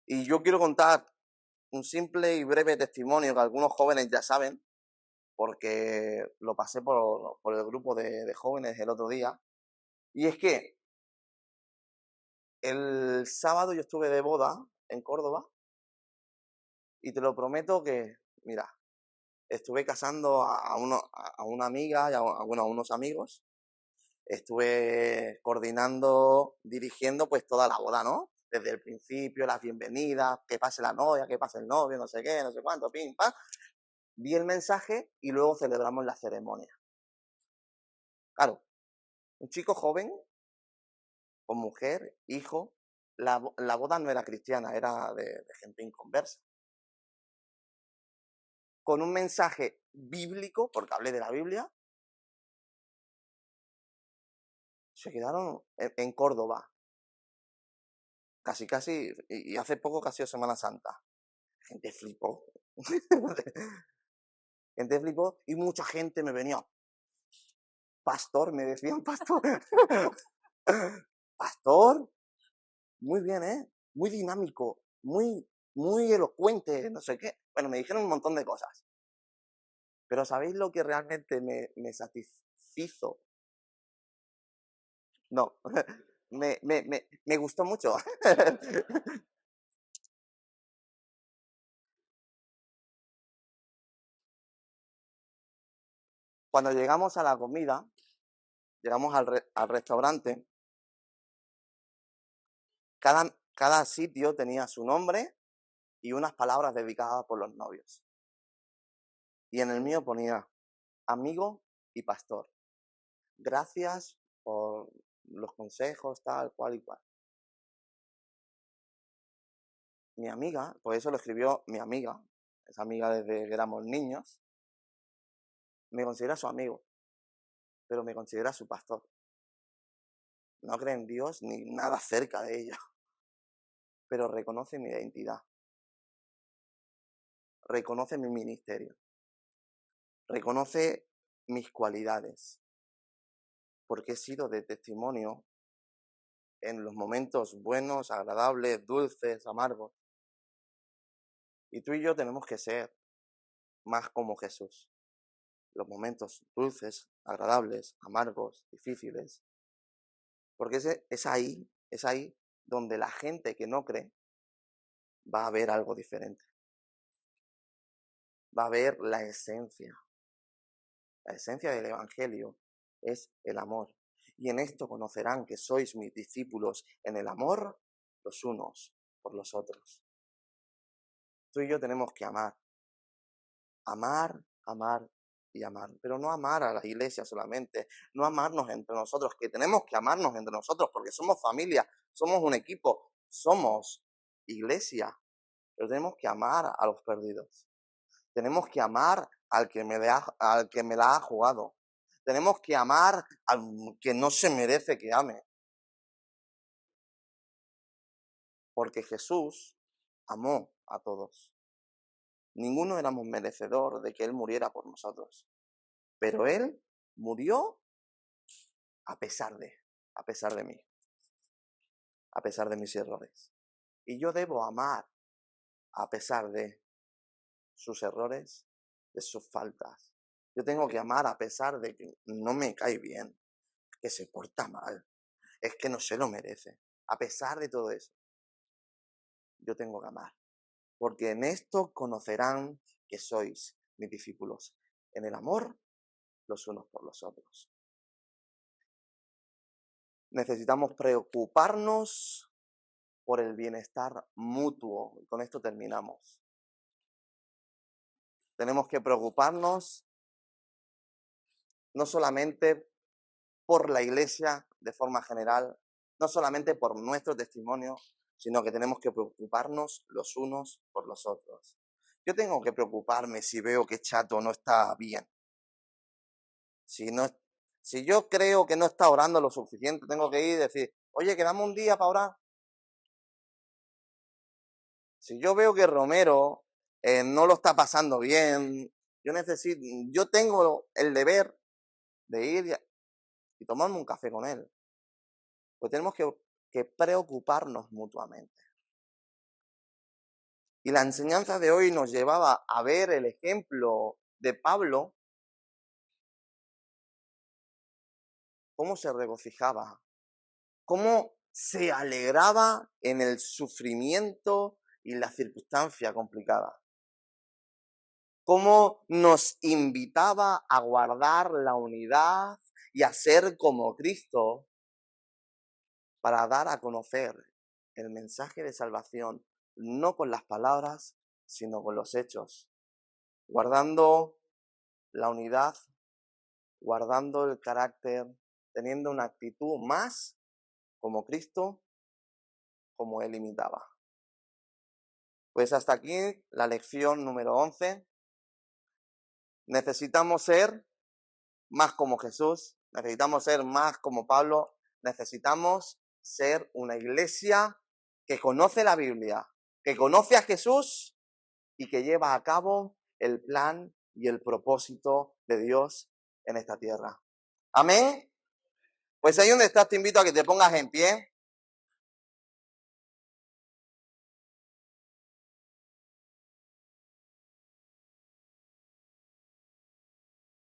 Y yo quiero contar un simple y breve testimonio que algunos jóvenes ya saben, porque lo pasé por el grupo de jóvenes el otro día. Y es que el sábado yo estuve de boda en Córdoba Y te lo prometo que, mira, estuve casando a una amiga y a unos amigos. Estuve coordinando, dirigiendo pues toda la boda, ¿no? Desde el principio, las bienvenidas, que pase la novia, que pase el novio, no sé qué, no sé cuánto, pim, pam. Vi el mensaje y luego celebramos la ceremonia. Claro, un chico joven, con mujer, hijo, la boda no era cristiana, era de gente inconversa. Con un mensaje bíblico, porque hablé de la Biblia, se quedaron en Córdoba, casi, y hace poco casi Semana Santa. Gente flipó. Gente flipó y mucha gente me venía. Pastor, me decían pastor. Pastor, muy bien, ¿eh? Muy dinámico, muy elocuente, no sé qué. Bueno, me dijeron un montón de cosas. Pero ¿sabéis lo que realmente me satisfizo? No, me gustó mucho. Cuando llegamos a la comida, llegamos al restaurante, cada sitio tenía su nombre y unas palabras dedicadas por los novios. Y en el mío ponía amigo y pastor. Gracias por los consejos, tal, cual y cual. Mi amiga, por eso lo escribió mi amiga, esa amiga desde que éramos niños, me considera su amigo, pero me considera su pastor. No cree en Dios ni nada cerca de ello, pero reconoce mi identidad, reconoce mi ministerio, reconoce mis cualidades, porque he sido de testimonio en los momentos buenos, agradables, dulces, amargos. Y tú y yo tenemos que ser más como Jesús. Los momentos dulces, agradables, amargos, difíciles. Porque es ahí donde la gente que no cree va a ver algo diferente. Va a ver la esencia. La esencia del Evangelio es el amor. Y en esto conocerán que sois mis discípulos en el amor los unos por los otros. Tú y yo tenemos que amar. Amar, amar y amar. Pero no amar a la iglesia solamente. No amarnos entre nosotros, que tenemos que amarnos entre nosotros porque somos familia, somos un equipo, somos iglesia. Pero tenemos que amar a los perdidos. Tenemos que amar al que me la ha jugado. Tenemos que amar al que no se merece que ame. Porque Jesús amó a todos. Ninguno éramos merecedor de que Él muriera por nosotros. Pero Él murió a pesar de mí, a pesar de mis errores. Y yo debo amar a pesar de sus errores, de sus faltas. Yo tengo que amar a pesar de que no me cae bien, que se porta mal, es que no se lo merece. A pesar de todo eso, yo tengo que amar. Porque en esto conocerán que sois mis discípulos, en el amor los unos por los otros. Necesitamos preocuparnos por el bienestar mutuo. Y con esto terminamos. Tenemos que preocuparnos no solamente por la iglesia de forma general, no solamente por nuestro testimonio, sino que tenemos que preocuparnos los unos por los otros. Yo tengo que preocuparme si veo que Chato no está bien. Si yo creo que no está orando lo suficiente, tengo que ir y decir, oye, quedamos un día para orar. Si yo veo que Romero no lo está pasando bien, yo tengo el deber de ir y tomarme un café con él. Pues tenemos que preocuparnos mutuamente. Y la enseñanza de hoy nos llevaba a ver el ejemplo de Pablo, cómo se regocijaba, cómo se alegraba en el sufrimiento y la circunstancia complicada. cómo nos invitaba a guardar la unidad y a ser como Cristo para dar a conocer el mensaje de salvación, no con las palabras, sino con los hechos, guardando la unidad, guardando el carácter, teniendo una actitud más como Cristo, como Él imitaba. Pues hasta aquí la lección número 11. Necesitamos ser más como Jesús, necesitamos ser más como Pablo, necesitamos ser una iglesia que conoce la Biblia, que conoce a Jesús y que lleva a cabo el plan y el propósito de Dios en esta tierra. Amén. Pues ahí donde estás te invito a que te pongas en pie.